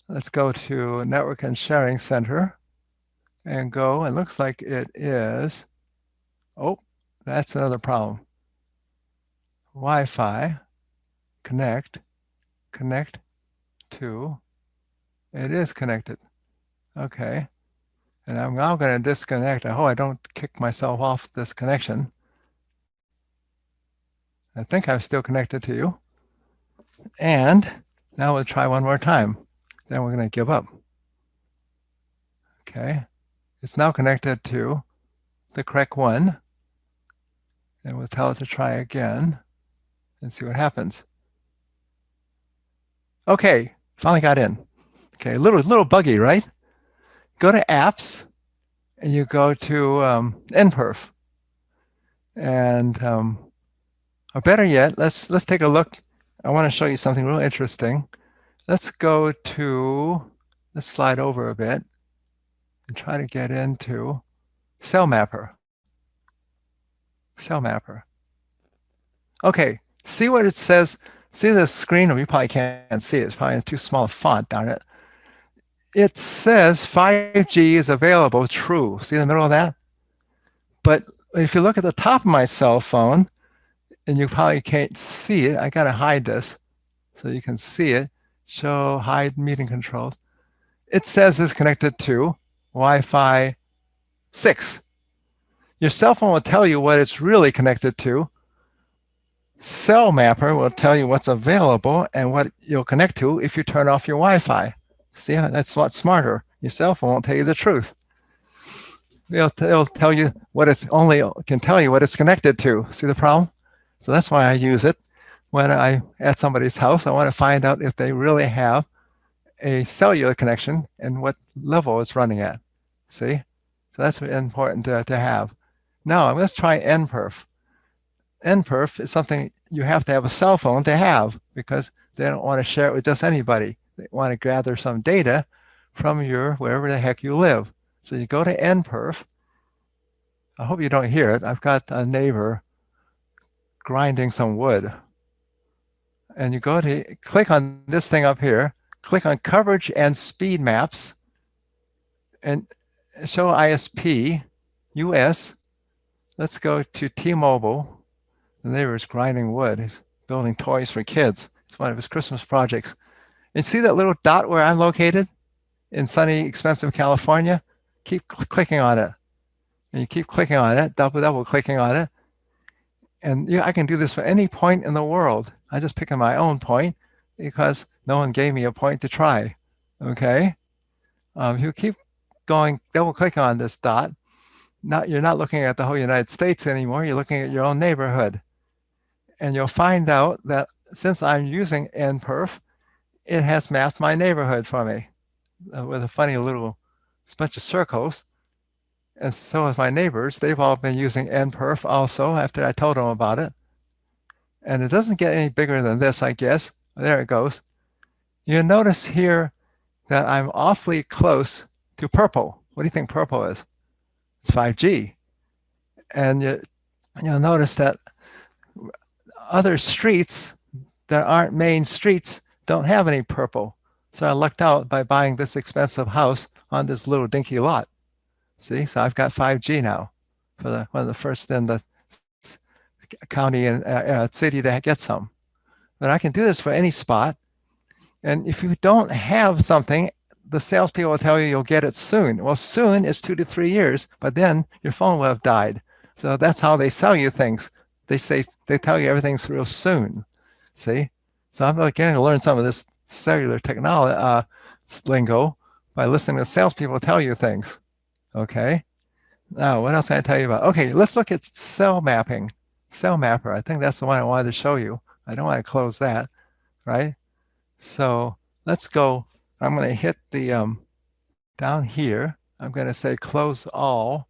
Speaker 3: Let's go to Network and Sharing Center and go. It looks like it is. Oh, that's another problem. Wi-Fi, connect to. It is connected. Okay. And I'm now going to disconnect. I hope I don't kick myself off this connection. I think I'm still connected to you. And now we'll try one more time. Then we're going to give up. Okay. It's now connected to the correct one. And we'll tell it to try again and see what happens. Okay, finally got in. Okay, a little buggy, right? Go to Apps, and you go to NPerf. And or better yet, let's take a look. I want to show you something real interesting. Let's go to, let's slide over a bit and try to get into CellMapper. CellMapper. Okay, see what it says. See the screen? You probably can't see it. It's probably too small a font, darn it. It says 5G is available, true. See the middle of that? But if you look at the top of my cell phone, and you probably can't see it, I got to hide this so you can see it. Show, hide meeting controls. It says it's connected to Wi-Fi 6. Your cell phone will tell you what it's really connected to. CellMapper will tell you what's available and what you'll connect to if you turn off your Wi-Fi. See, that's what's smarter. Your cell phone won't tell you the truth. It'll tell you what it's only can tell you what it's connected to. See the problem? So that's why I use it when I'm at somebody's house. I want to find out if they really have a cellular connection and what level it's running at. See? So that's important to have. Now let's try NPerf. NPerf is something you have to have a cell phone to have because they don't want to share it with just anybody. They want to gather some data from your wherever the heck you live. So you go to NPerf. I hope you don't hear it. I've got a neighbor grinding some wood. And you go to click on this thing up here, click on coverage and speed maps and show ISP US. Let's go to T-Mobile. The neighbor's grinding wood. He's building toys for kids. It's one of his Christmas projects. And see that little dot where I'm located in sunny, expensive California? Keep clicking on it. And you keep clicking on it, double clicking on it. And I can do this for any point in the world. I just pick my own point because no one gave me a point to try. Okay? You keep going, double click on this dot. You're not looking at the whole United States anymore. You're looking at your own neighborhood. And you'll find out that since I'm using NPerf, it has mapped my neighborhood for me with a funny little bunch of circles. And so have my neighbors. They've all been using NPerf also after I told them about it. And it doesn't get any bigger than this, I guess. There it goes. You notice here that I'm awfully close to purple. What do you think purple is? It's 5G. And you'll notice that other streets that aren't main streets don't have any purple. So I lucked out by buying this expensive house on this little dinky lot. See, so I've got 5G now for one of the first in the county and city to get some. But I can do this for any spot. And if you don't have something, the salespeople will tell you you'll get it soon. Well, soon is 2 to 3 years, but then your phone will have died. So that's how they sell you things. They tell you everything's real soon. See? So I'm getting to learn some of this cellular technology lingo by listening to salespeople tell you things. Okay. Now, what else can I tell you about? Okay, let's look at cell mapping. CellMapper. I think that's the one I wanted to show you. I don't want to close that, right? So let's go. I'm going to hit the down here. I'm going to say close all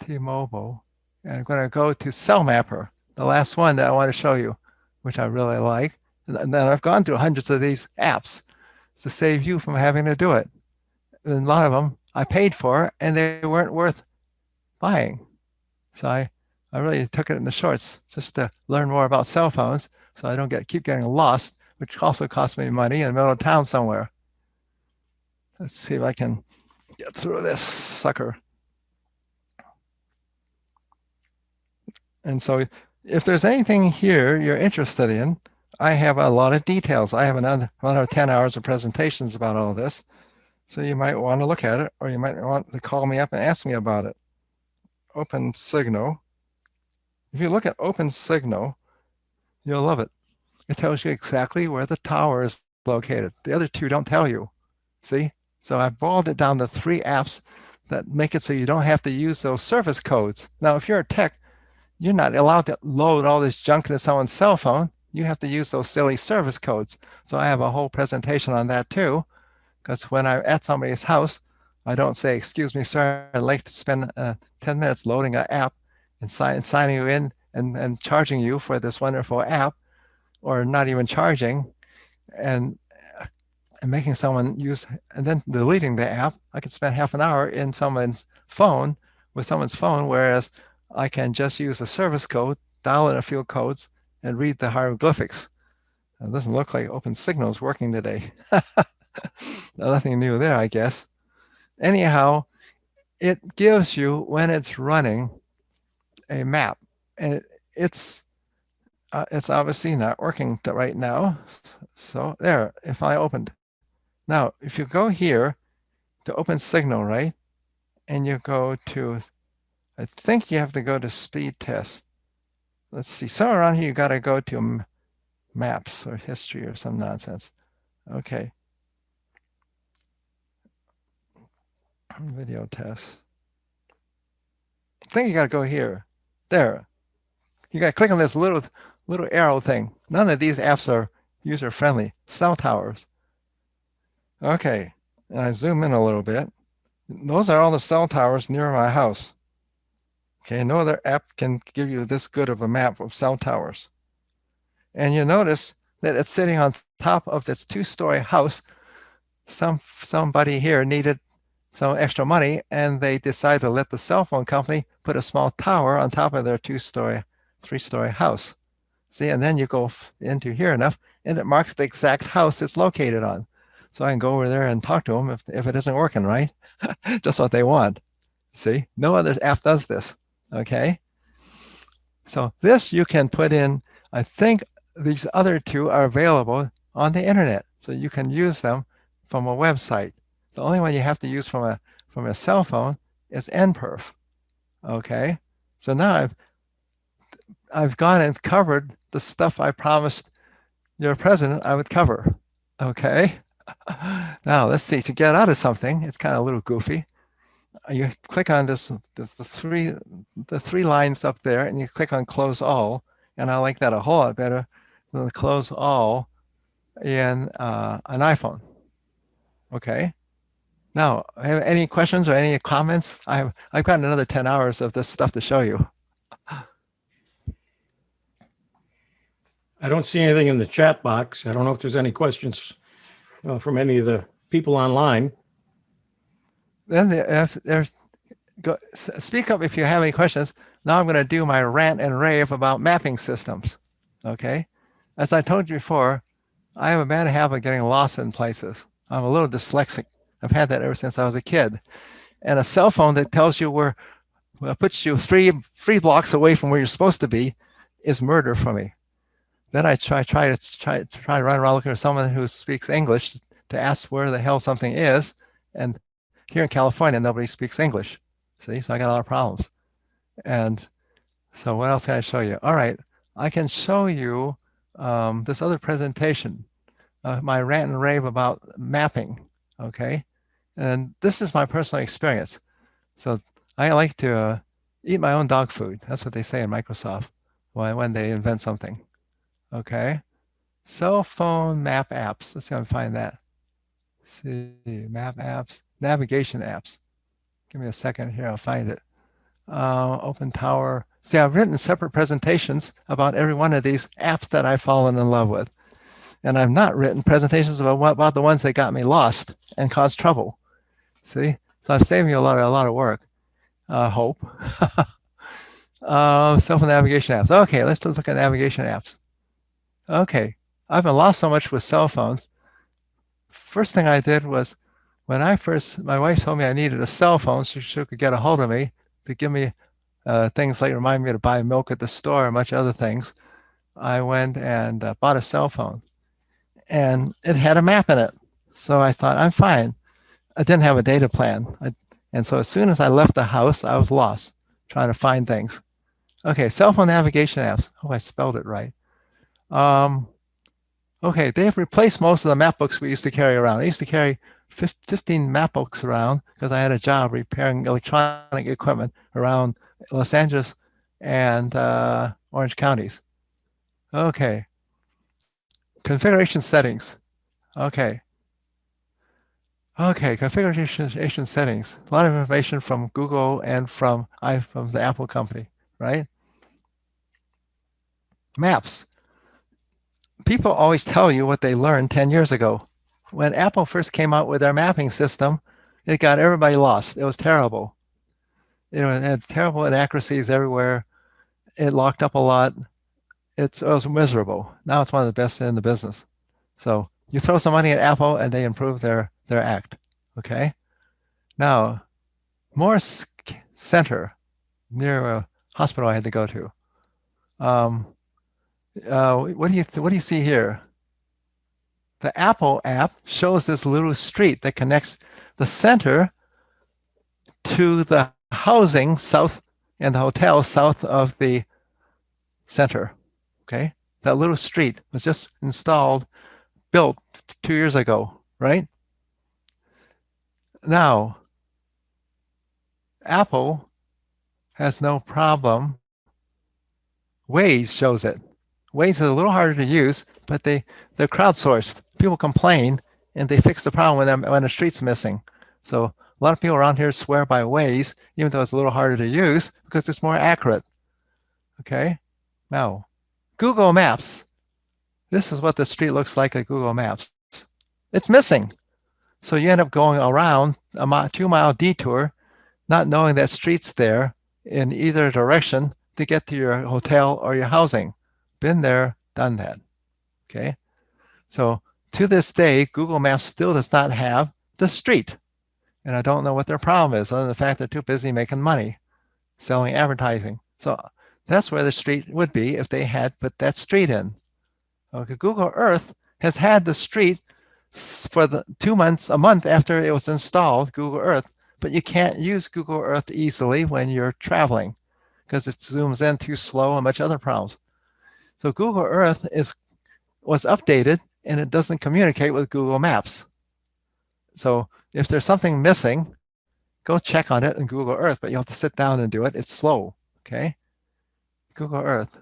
Speaker 3: T-Mobile. And I'm going to go to CellMapper, the last one that I want to show you, which I really like. And then I've gone through hundreds of these apps. to save you from having to do it. And a lot of them I paid for, and they weren't worth buying. So I really took it in the shorts just to learn more about cell phones, so I don't keep getting lost, which also costs me money in the middle of town somewhere. Let's see if I can get through this sucker. And so if there's anything here you're interested in, I have a lot of details. I have another 10 hours of presentations about all this. So you might want to look at it, or you might want to call me up and ask me about it. Open Signal. If you look at Open Signal, you'll love it. It tells you exactly where the tower is located. The other two don't tell you. See? So I boiled it down to 3 apps that make it so you don't have to use those service codes. Now, if you're a tech, you're not allowed to load all this junk into someone's cell phone. You have to use those silly service codes. So I have a whole presentation on that too, because when I'm at somebody's house, I don't say, excuse me, sir, I'd like to spend 10 minutes loading an app and signing you in and charging you for this wonderful app, or not even charging, and making someone use, and then deleting the app. I could spend half an hour in someone's phone, whereas I can just use a service code, dial in a few codes, and read the hieroglyphics. It doesn't look like Open Signal is working today. Nothing new there, I guess. Anyhow, it gives you, when it's running, a map. And it's obviously not working right now. So there, if I opened. Now, if you go here to Open Signal, right, and you go to, I think you have to go to speed test. Let's see, somewhere around here you got to go to maps or history or some nonsense. Okay. Video test. I think you got to go here. There. You got to click on this little arrow thing. None of these apps are user-friendly. Cell towers. Okay. And I zoom in a little bit. Those are all the cell towers near my house. Okay, no other app can give you this good of a map of cell towers. And you notice that it's sitting on top of this 2-story house. Somebody here needed some extra money, and they decided to let the cell phone company put a small tower on top of their 2-story, 3-story house. See, and then you go into here enough, and it marks the exact house it's located on. So I can go over there and talk to them if it isn't working right. Just what they want. See, no other app does this. Okay. So this you can put in. I think these other 2 are available on the internet, so you can use them from a website. The only one you have to use from a cell phone is NPerf. Okay. So now I've gone and covered the stuff I promised your president I would cover. Okay. Now let's see, to get out of something, it's kind of a little goofy. You click on the 3 lines up there, and you click on close all, and I like that a whole lot better than the close all in an iPhone. Okay. Now, have any questions or any comments? I've got another 10 hours of this stuff to show you.
Speaker 1: I don't see anything in the chat box. I don't know if there's any questions from any of the people online.
Speaker 3: Then speak up if you have any questions. Now I'm going to do my rant and rave about mapping systems. Okay. As I told you before, I have a bad habit of getting lost in places. I'm a little dyslexic. I've had that ever since I was a kid. And a cell phone that tells you puts you three blocks away from where you're supposed to be is murder for me. Then I try to run around looking for someone who speaks English to ask where the hell something is. And here in California, nobody speaks English. See, so I got a lot of problems. And so what else can I show you? All right, I can show you this other presentation, my rant and rave about mapping. Okay, and this is my personal experience. So I like to eat my own dog food. That's what they say in Microsoft when they invent something. Okay, cell phone map apps. Let's see if I can find that. Let's see, map apps, navigation apps. Give me a second here, I'll find it. Open Tower. See, I've written separate presentations about every one of these apps that I've fallen in love with. and I've not written presentations about the ones that got me lost and caused trouble. See, so I'm saving you a lot of work. Hope. Cell phone navigation apps. Okay, let's look at navigation apps. Okay, I've been lost so much with cell phones. First thing I did was my wife told me I needed a cell phone so she could get a hold of me to give me things like remind me to buy milk at the store and much other things. I went and bought a cell phone, and it had a map in it. So I thought, I'm fine. I didn't have a data plan. And so as soon as I left the house, I was lost trying to find things. Okay, cell phone navigation apps. Oh, I spelled it right. Okay, they've replaced most of the map books we used to carry around. I used to carry 15 map books around because I had a job repairing electronic equipment around Los Angeles and Orange counties. Okay, configuration settings. Okay. Okay, configuration settings. A lot of information from Google and from the Apple company, right? Maps. People always tell you what they learned 10 years ago. When Apple first came out with their mapping system, it got everybody lost. It was terrible. It had terrible inaccuracies everywhere. It locked up a lot. It was miserable. Now it's one of the best in the business. So you throw some money at Apple and they improve their act. Okay. Now, Morris Center, near a hospital I had to go to. What do you see here? The Apple app shows this little street that connects the center to the housing south and the hotel south of the center. Okay, that little street was just built 2 years ago, right? Now, Apple has no problem. Waze shows it. Waze is a little harder to use, but they're crowdsourced. People complain, and they fix the problem when a street's missing. So a lot of people around here swear by Waze, even though it's a little harder to use because it's more accurate. Okay. Now, Google Maps. This is what the street looks like at Google Maps. It's missing. So you end up going around a 2-mile detour, not knowing that street's there in either direction to get to your hotel or your housing. Been there, done that. Okay. So to this day, Google Maps still does not have the street. And I don't know what their problem is, other than the fact they're too busy making money, selling advertising. So that's where the street would be if they had put that street in. Okay. Google Earth has had the street for the 2 months, a month after it was installed, Google Earth, but you can't use Google Earth easily when you're traveling because it zooms in too slow and much other problems. So Google Earth was updated and it doesn't communicate with Google Maps. So if there's something missing, go check on it in Google Earth, but you have to sit down and do it. It's slow, okay? Google Earth.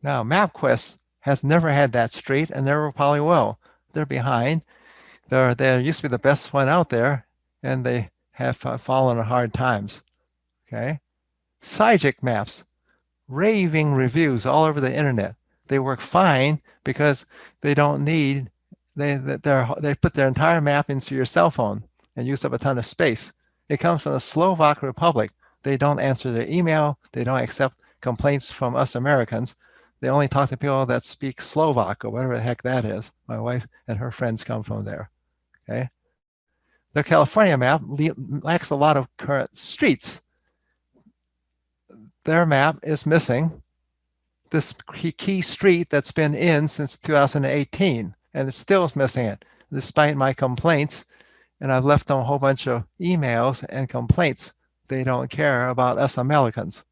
Speaker 3: Now, MapQuest has never had that street and never probably will. They're behind. They used to be the best one out there, and they have fallen on hard times, okay? Cygic maps, raving reviews all over the internet. They work fine because they don't need, they put their entire map into your cell phone and use up a ton of space. It comes from the Slovak Republic. They don't answer their email. They don't accept complaints from us Americans. They only talk to people that speak Slovak or whatever the heck that is. My wife and her friends come from there. Okay. The California map lacks a lot of current streets. Their map is missing this key street that's been in since 2018, and it still is missing it, despite my complaints. And I've left them a whole bunch of emails and complaints. They don't care about us Americans.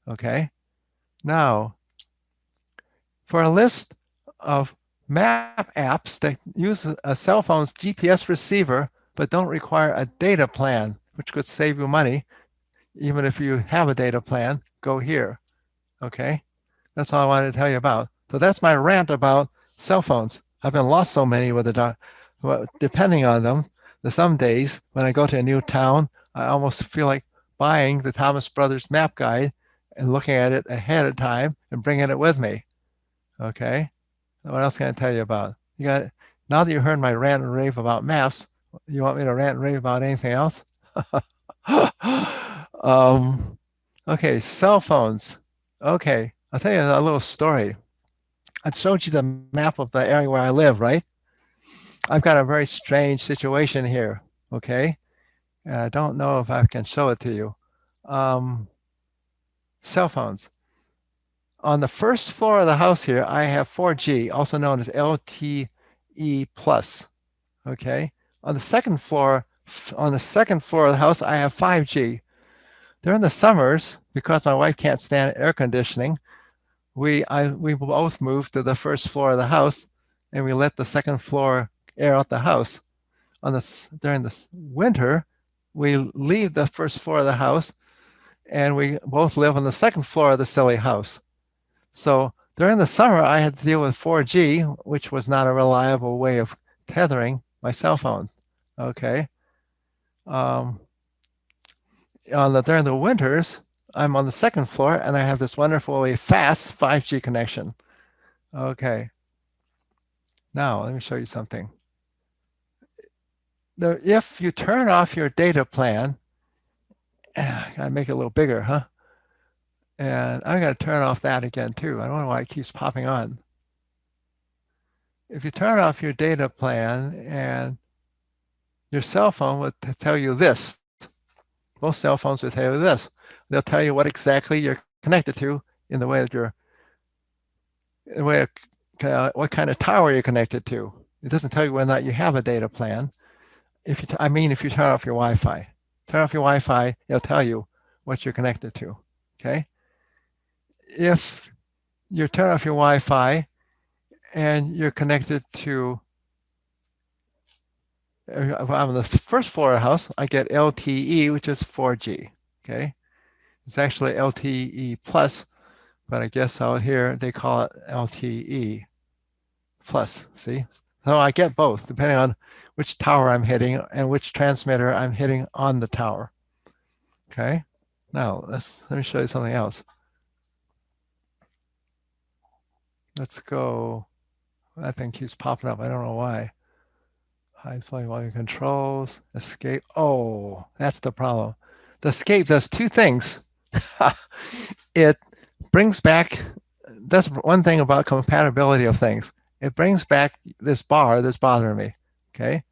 Speaker 3: Okay. Now, for a list of map apps that use a cell phone's GPS receiver but don't require a data plan, which could save you money, even if you have a data plan, go here. Okay, that's all I wanted to tell you about. So that's my rant about cell phones. I've been lost so many with depending on them. There's some days when I go to a new town, I almost feel like buying the Thomas Brothers map guide and looking at it ahead of time and bringing it with me. Okay, What else can I tell you about? You got now that you heard my rant and rave about maps, you want me to rant and rave about anything else? um, okay, cell phones. Okay, I'll tell you a little story. I showed you the map of the area where I live, right? I've got a very strange situation here, okay? And I don't know if I can show it to you. Cell phones. On the first floor of the house here, I have 4G, also known as LTE plus. Okay. On the second floor of the house, I have 5G. During the summers, because my wife can't stand air conditioning, we both moved to the first floor of the house, and we let the second floor air out the house. During the winter, we leave the first floor of the house, and we both live on the second floor of the silly house. So during the summer, I had to deal with 4G, which was not a reliable way of tethering my cell phone. Okay. During the winters, I'm on the second floor, and I have this wonderfully fast 5G connection. Okay. Now, let me show you something. If you turn off your data plan, I gotta make it a little bigger, huh? And I gotta turn off that again too. I don't know why it keeps popping on. If you turn off your data plan, and your cell phone will tell you this. Most cell phones will tell you this. They'll tell you what exactly you're connected to in the way that what kind of tower you're connected to. It doesn't tell you whether or not you have a data plan. If you turn off your Wi-Fi. Turn off your Wi-Fi, it'll tell you what you're connected to, okay? If you turn off your Wi-Fi and you're connected to, on the first floor of the house, I get LTE, which is 4G, okay? It's actually LTE plus, but I guess out here they call it LTE plus, see? So I get both, depending on which tower I'm hitting and which transmitter I'm hitting on the tower. Okay, now let me show you something else. Let's go, that thing keeps popping up, I don't know why. Hide flying volume controls, escape. Oh, that's the problem. The escape does two things. It brings back, that's one thing about compatibility of things. It brings back this bar that's bothering me, okay?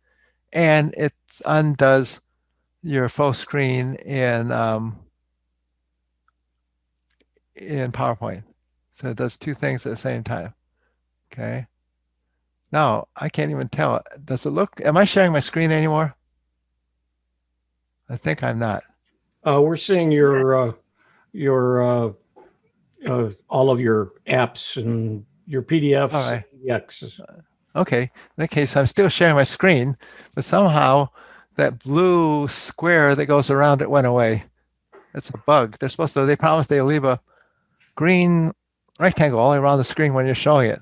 Speaker 3: And it undoes your full screen in PowerPoint. So it does two things at the same time, okay? Now, I can't even tell. Does it look, am I sharing my screen anymore? I think I'm not.
Speaker 1: We're seeing your all of your apps and your PDFs.
Speaker 3: All right.
Speaker 1: X's.
Speaker 3: Okay, in that case, I'm still sharing my screen, but somehow that blue square that goes around it went away. It's a bug. They promised they'll leave a green rectangle all around the screen when you're showing it.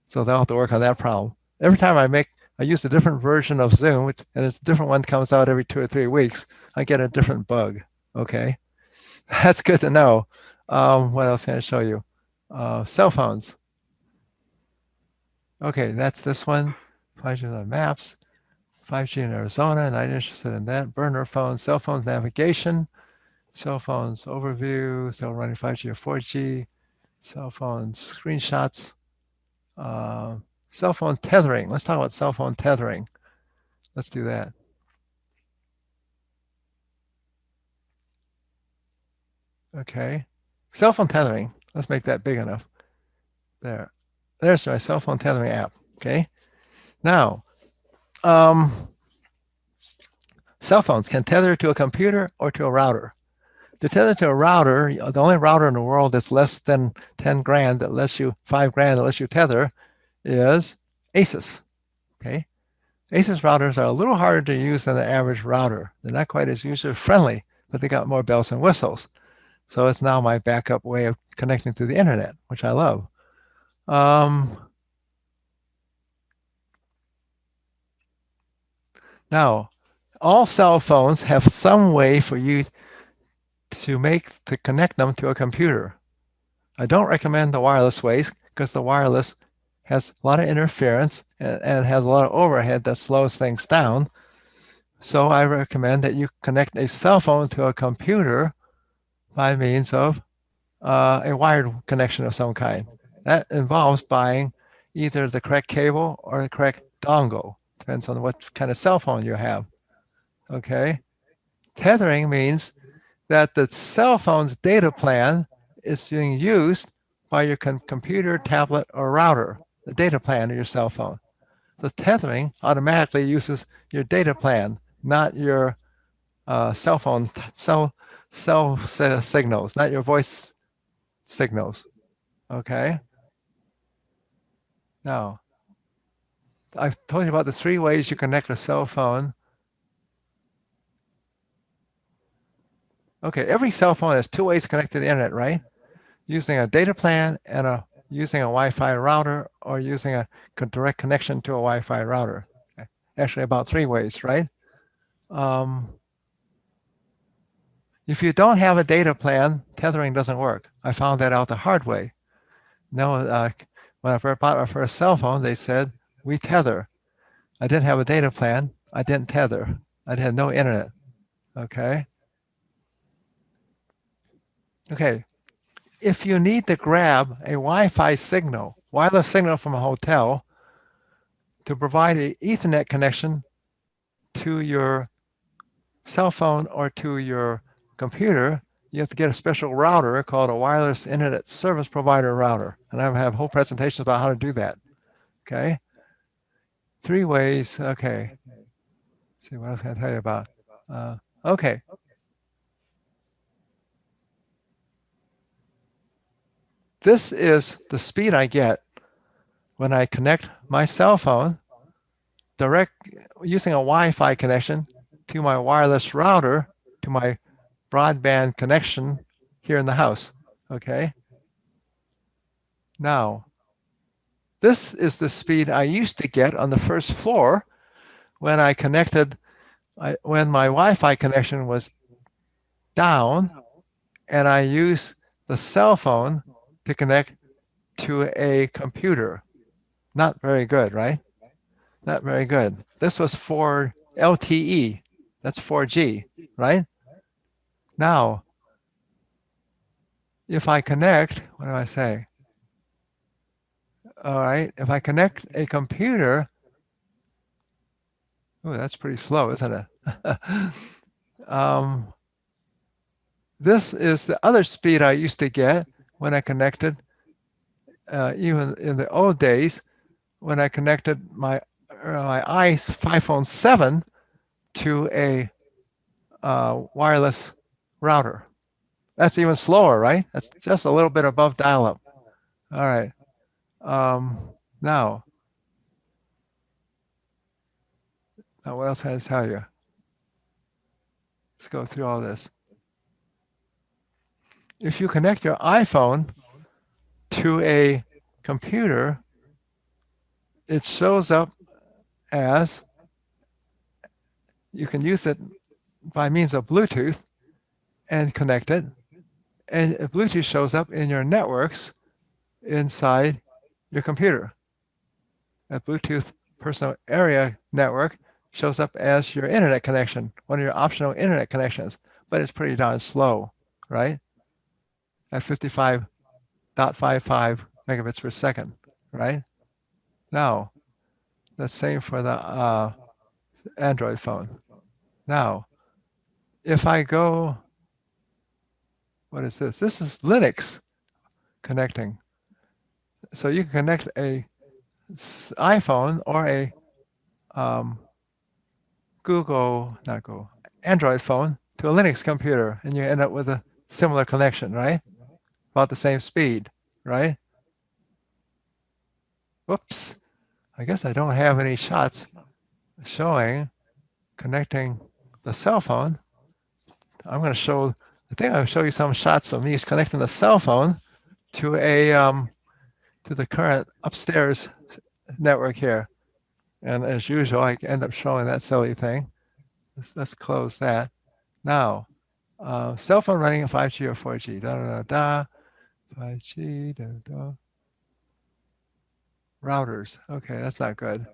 Speaker 3: So they'll have to work on that problem. Every time I use a different version of Zoom, and it's a different one comes out every 2 or 3 weeks, I get a different bug, okay? That's good to know. What else can I show you? Cell phones. Okay, that's this one. 5G on maps. 5G in Arizona, not interested in that. Burner phones, cell phones navigation, cell phones overview, cell running 5G or 4G, cell phones screenshots, cell phone tethering. Let's talk about cell phone tethering. Let's do that. Okay, cell phone tethering. Let's make that big enough. There's my cell phone tethering app. Okay, now cell phones can tether to a computer or to a router. To tether to a router, the only router in the world that's less than 10 grand, that lets you 5 grand, that lets you tether, is ASUS. Okay, ASUS routers are a little harder to use than the average router. They're not quite as user friendly, but they got more bells and whistles. So it's now my backup way of connecting to the internet, which I love. Now, all cell phones have some way for you to connect them to a computer. I don't recommend the wireless ways because the wireless has a lot of interference and has a lot of overhead that slows things down. So I recommend that you connect a cell phone to a computer by means of a wired connection of some kind. That involves buying either the correct cable or the correct dongle. Depends on what kind of cell phone you have. Okay. Tethering means that the cell phone's data plan is being used by your computer, tablet, or router, the data plan of your cell phone. The tethering automatically uses your data plan, not your cell phone signals, not your voice signals. Okay. Now, I've told you about the 3 ways you connect a cell phone. Okay, every cell phone has 2 ways to connect to the internet, right? Using a data plan and using a Wi-Fi router, or using a direct connection to a Wi-Fi router. Actually, about 3 ways, right? If you don't have a data plan, tethering doesn't work. I found that out the hard way. No, when I first bought my first cell phone, they said, we tether. I didn't have a data plan. I didn't tether. I had no internet. Okay. Okay. If you need to grab a Wi-Fi signal, wireless signal from a hotel to provide an Ethernet connection to your cell phone or to your computer, you have to get a special router called a wireless internet service provider router. And I have whole presentations about how to do that. Okay. 3 ways. Okay. Let's see, what else can I tell you about? Okay. This is the speed I get when I connect my cell phone direct using a Wi-Fi connection to my wireless router to my broadband connection here in the house. Okay. Now, this is the speed I used to get on the first floor when I connected, when my Wi-Fi connection was down and I used the cell phone to connect to a computer. Not very good, right? Not very good. This was for LTE. That's 4G, right? Now, if I connect, what do I say? All right, if I connect a computer, oh, that's pretty slow, isn't it? This is the other speed I used to get when I connected, even in the old days, when I connected my iPhone 7 to a wireless router. That's even slower, right? That's just a little bit above dial-up. All right. Now, what else can I tell you? Let's go through all this. If you connect your iPhone to a computer, it shows up as, you can use it by means of Bluetooth and connect it. And Bluetooth shows up in your networks inside your computer. A Bluetooth personal area network shows up as your internet connection, one of your optional internet connections, but it's pretty darn slow, right? At 55.55 megabits per second, right? Now, the same for the Android phone. Now, if I go, what is this? This is Linux connecting. So you can connect a iPhone or a Android phone to a Linux computer, and you end up with a similar connection, right? About the same speed, right? Whoops. I guess I don't have any shots showing connecting the cell phone. I'm going to show, I think I'll show you some shots of me connecting the cell phone to a to the current upstairs network here. And as usual, I end up showing that silly thing. Let's close that. Now, cell phone running in 5G or 4G. 5G, routers. Okay, that's not good.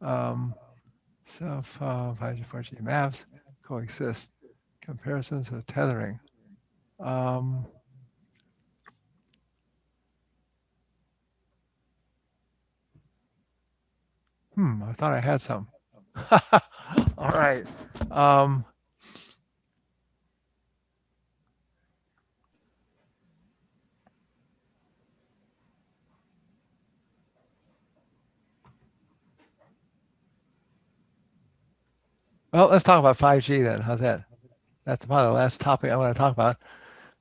Speaker 3: So 5G, 4G maps coexist. Comparisons of tethering. I thought I had some. All right. Well, let's talk about 5G then. How's that? That's probably the last topic I want to talk about.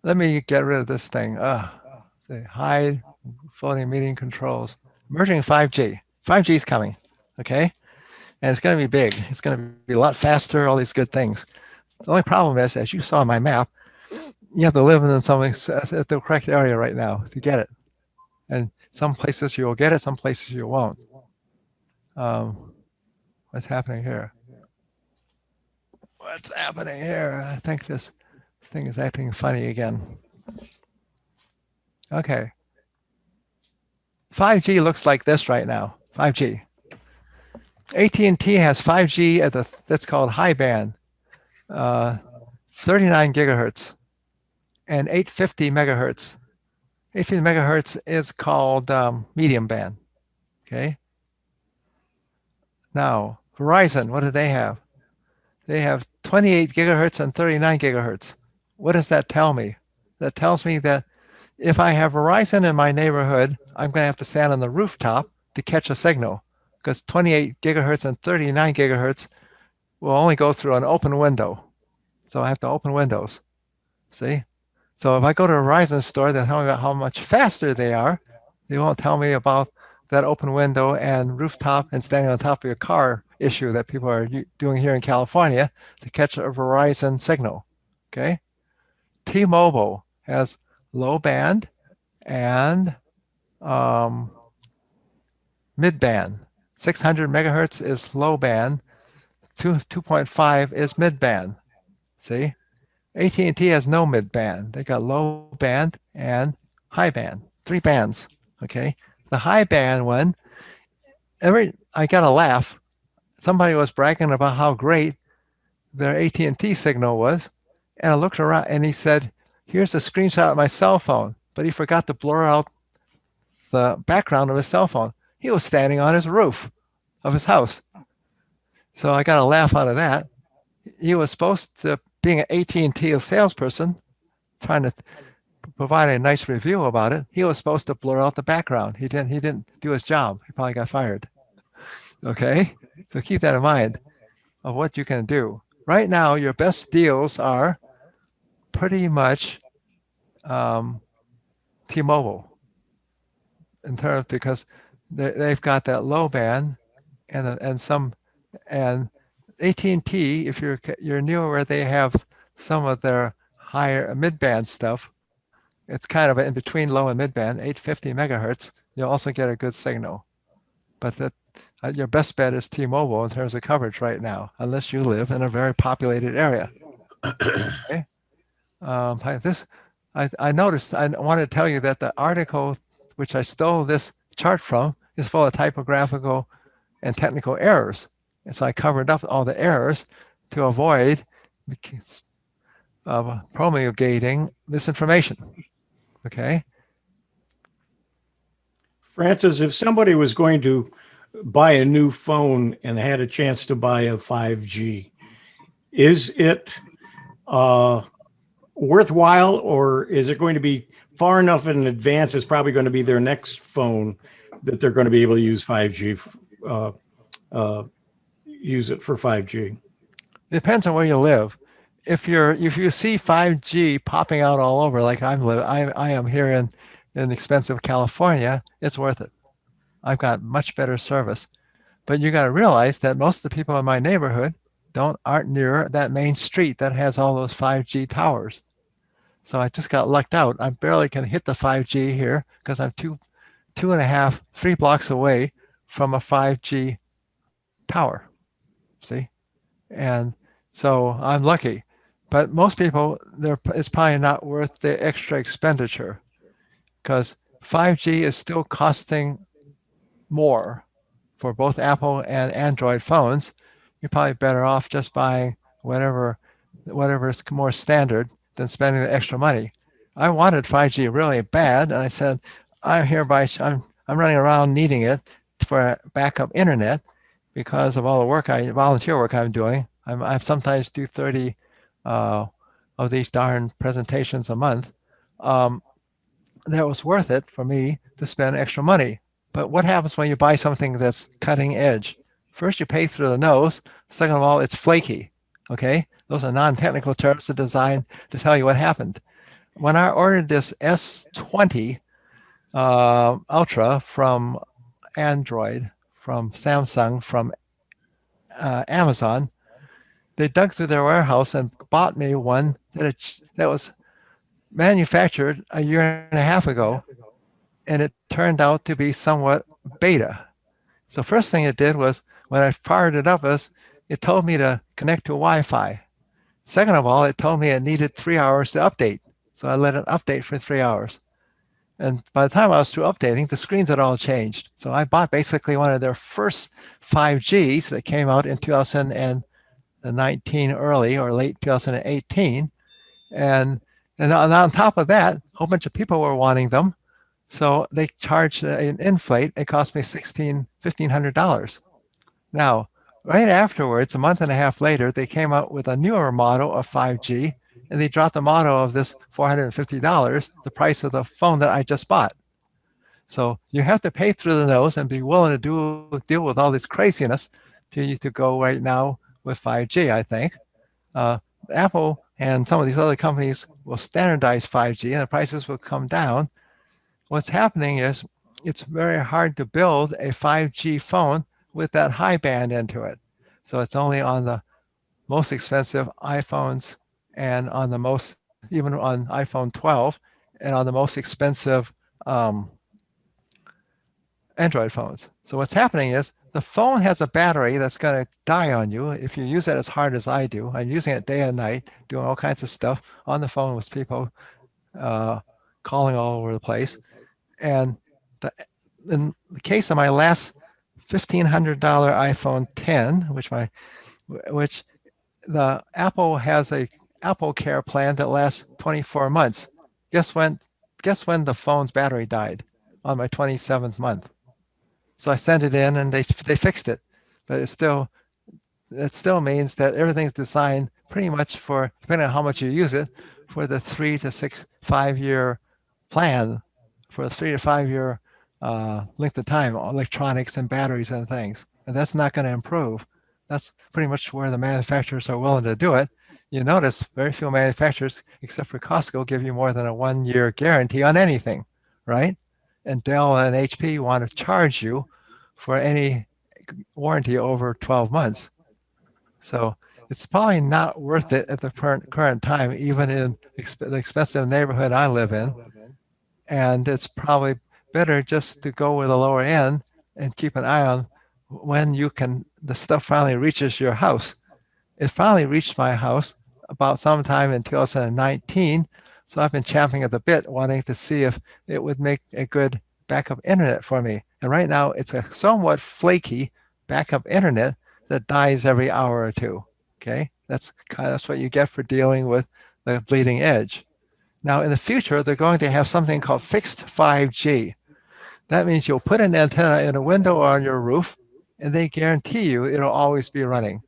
Speaker 3: Let me get rid of this thing. Say hide floating meeting controls. Merging 5G. 5G is coming. Okay. And it's going to be big. It's going to be a lot faster, all these good things. The only problem is, as you saw on my map, you have to live in something at the correct area right now to get it. And some places you'll get it, some places you won't. What's happening here? What's happening here? I think this thing is acting funny again. Okay. 5G looks like this right now. 5G. AT&T has 5G at that's called high band, 39 gigahertz, and 850 megahertz. 850 megahertz is called medium band. Okay. Now, Verizon, what do they have? They have 28 gigahertz and 39 gigahertz. What does that tell me? That tells me that if I have Verizon in my neighborhood, I'm going to have to stand on the rooftop to catch a signal, because 28 gigahertz and 39 gigahertz will only go through an open window. So I have to open windows. See? So if I go to a Verizon store, they'll tell me about how much faster they are. They won't tell me about that open window and rooftop and standing on top of your car issue that people are doing here in California to catch a Verizon signal. Okay? T-Mobile has low band and mid band. 600 megahertz is low band. 2.5 is mid band. See? AT&T has no mid band. They got low band and high band. 3 bands. Okay? The high band one, I got a laugh. Somebody was bragging about how great their AT&T signal was, and I looked around and he said, "Here's a screenshot of my cell phone," but he forgot to blur out the background of his cell phone. He was standing on his roof of his house. So I got a laugh out of that. He was supposed to, being an AT&T salesperson, trying to provide a nice review about it, he was supposed to blur out the background. He didn't do his job. He probably got fired. Okay? So keep that in mind of what you can do. Right now, your best deals are pretty much T-Mobile in terms, because they've got that low band and AT&T, if you're near where they have some of their higher mid-band stuff, it's kind of in between low and mid-band, 850 megahertz. You'll also get a good signal. But your best bet is T-Mobile in terms of coverage right now, unless you live in a very populated area. Okay. I noticed, I wanted to tell you that the article which I stole this chart from is full of typographical and technical errors. And so I covered up all the errors to avoid promulgating misinformation. Okay.
Speaker 1: Francis, if somebody was going to buy a new phone and had a chance to buy a 5G, is it worthwhile, or is it going to be far enough in advance? It's probably going to be their next phone that they're going to be able to use 5G, use it for 5G.
Speaker 3: Depends on where you live. If you see 5G popping out all over, like I am here in expensive California, it's worth it. I've got much better service. But you got to realize that most of the people in my neighborhood aren't near that main street that has all those 5G towers. So I just got lucked out. I barely can hit the 5G here because I'm 3 blocks away from a 5G tower. See? And so I'm lucky. But most people, it's probably not worth the extra expenditure, because 5G is still costing more for both Apple and Android phones, you're probably better off just buying whatever is more standard than spending the extra money. I wanted 5G really bad, and I said, I'm running around needing it for backup internet because of all the volunteer work I'm doing. I sometimes do 30 of these darn presentations a month. That was worth it for me to spend extra money. But what happens when you buy something that's cutting edge? First, you pay through the nose. Second of all, it's flaky. Okay, those are non-technical terms to design to tell you what happened. When I ordered this S20 Ultra from Android, from Samsung, from Amazon, they dug through their warehouse and bought me one that was manufactured a year and a half ago, and it turned out to be somewhat beta. So first thing it did was when I fired it up, it told me to connect to Wi-Fi. Second of all, it told me it needed 3 hours to update. So I let it update for 3 hours. And by the time I was through updating, the screens had all changed. So I bought basically one of their first 5Gs that came out in 2019 early or late 2018. And on top of that, a whole bunch of people were wanting them. So they charged an inflate. It cost me $1,500. Now, right afterwards, a month and a half later, they came out with a newer model of 5G, and they dropped the model of this $450, the price of the phone that I just bought. So you have to pay through the nose and be willing to deal with all this craziness to go right now with 5G, I think. Apple and some of these other companies will standardize 5G and the prices will come down. What's happening is it's very hard to build a 5G phone with that high band into it. So it's only on the most expensive iPhones and on the most, even on iPhone 12 and on the most expensive Android phones. So what's happening is the phone has a battery that's going to die on you if you use it as hard as I do. I'm using it day and night, doing all kinds of stuff on the phone with people, calling all over the place. And in the case of my last $1,500 iPhone 10, which the Apple has a Apple Care plan that lasts 24 months. Guess when the phone's battery died? On my 27th month. So I sent it in and they fixed it, but it still means that everything's designed pretty much for, depending on how much you use it, for the 3 to 5 year plan, for a 3 to 5 year length of time, electronics and batteries and things. And that's not going to improve. That's pretty much where the manufacturers are willing to do it. You notice very few manufacturers, except for Costco, give you more than a 1 year guarantee on anything, right? And Dell and HP want to charge you for any warranty over 12 months. So it's probably not worth it at the current time, even in the expensive neighborhood I live in. And it's probably better just to go with a lower end and keep an eye on when the stuff finally reaches your house. It finally reached my house about sometime in 2019. So I've been champing at the bit, wanting to see if it would make a good backup internet for me. And right now, it's a somewhat flaky backup internet that dies every hour or two. Okay, that's what you get for dealing with the bleeding edge. Now, in the future, they're going to have something called fixed 5G. That means you'll put an antenna in a window or on your roof, and they guarantee you it'll always be running.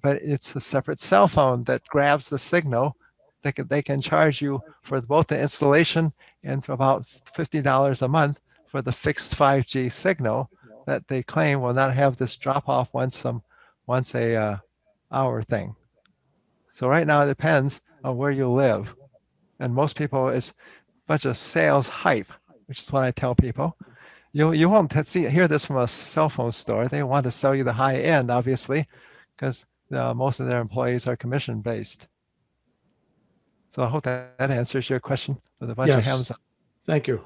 Speaker 3: But it's a separate cell phone that grabs the signal. They can charge you for both the installation and for about $50 a month for the fixed 5G signal that they claim will not have this drop off once a hour thing. So right now it depends on where you live. And most people, it's a bunch of sales hype, which is what I tell people. You won't hear this from a cell phone store. They want to sell you the high end, obviously, because most of their employees are commission based. So I hope that answers your question with a bunch of hands.
Speaker 1: Thank you.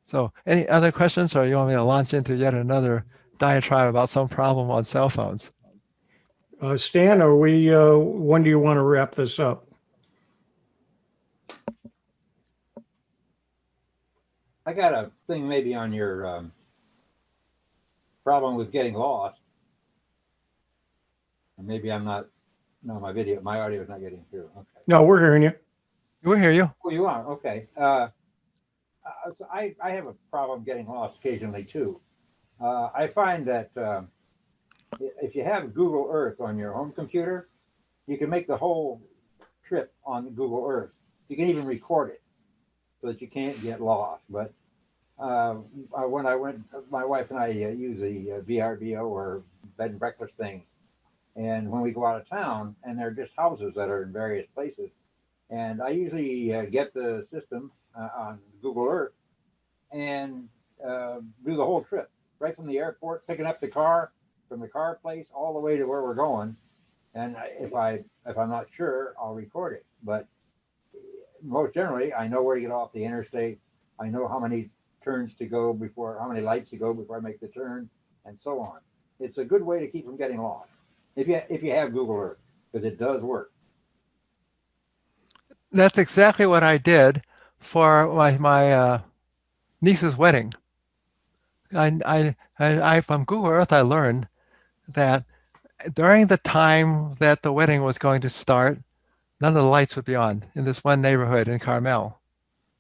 Speaker 3: So any other questions, or you want me to launch into yet another diatribe about some problem on cell phones?
Speaker 1: Stan, when do you want to wrap this up?
Speaker 4: I got a thing maybe on your problem with getting lost. And maybe I'm not. No, my audio is not getting through. Okay.
Speaker 1: No, we're hearing you.
Speaker 3: We hear you.
Speaker 4: Oh, you are? Okay. So I have a problem getting lost occasionally too. I find that if you have Google Earth on your home computer, you can make the whole trip on Google Earth. You can even record it so that you can't get lost. But when I went, my wife and I use a VRBO or bed and breakfast thing. And when we go out of town, and they're just houses that are in various places, and I usually get the system on Google Earth and do the whole trip, right from the airport, picking up the car from the car place all the way to where we're going. And if I'm not sure, I'll record it. But most generally, I know where to get off the interstate. I know how many turns to go before, how many lights to go before I make the turn, and so on. It's a good way to keep from getting lost if you have Google Earth, because it does work.
Speaker 3: That's exactly what I did for my niece's wedding. I from Google Earth, I learned that during the time that the wedding was going to start, none of the lights would be on in this one neighborhood in Carmel.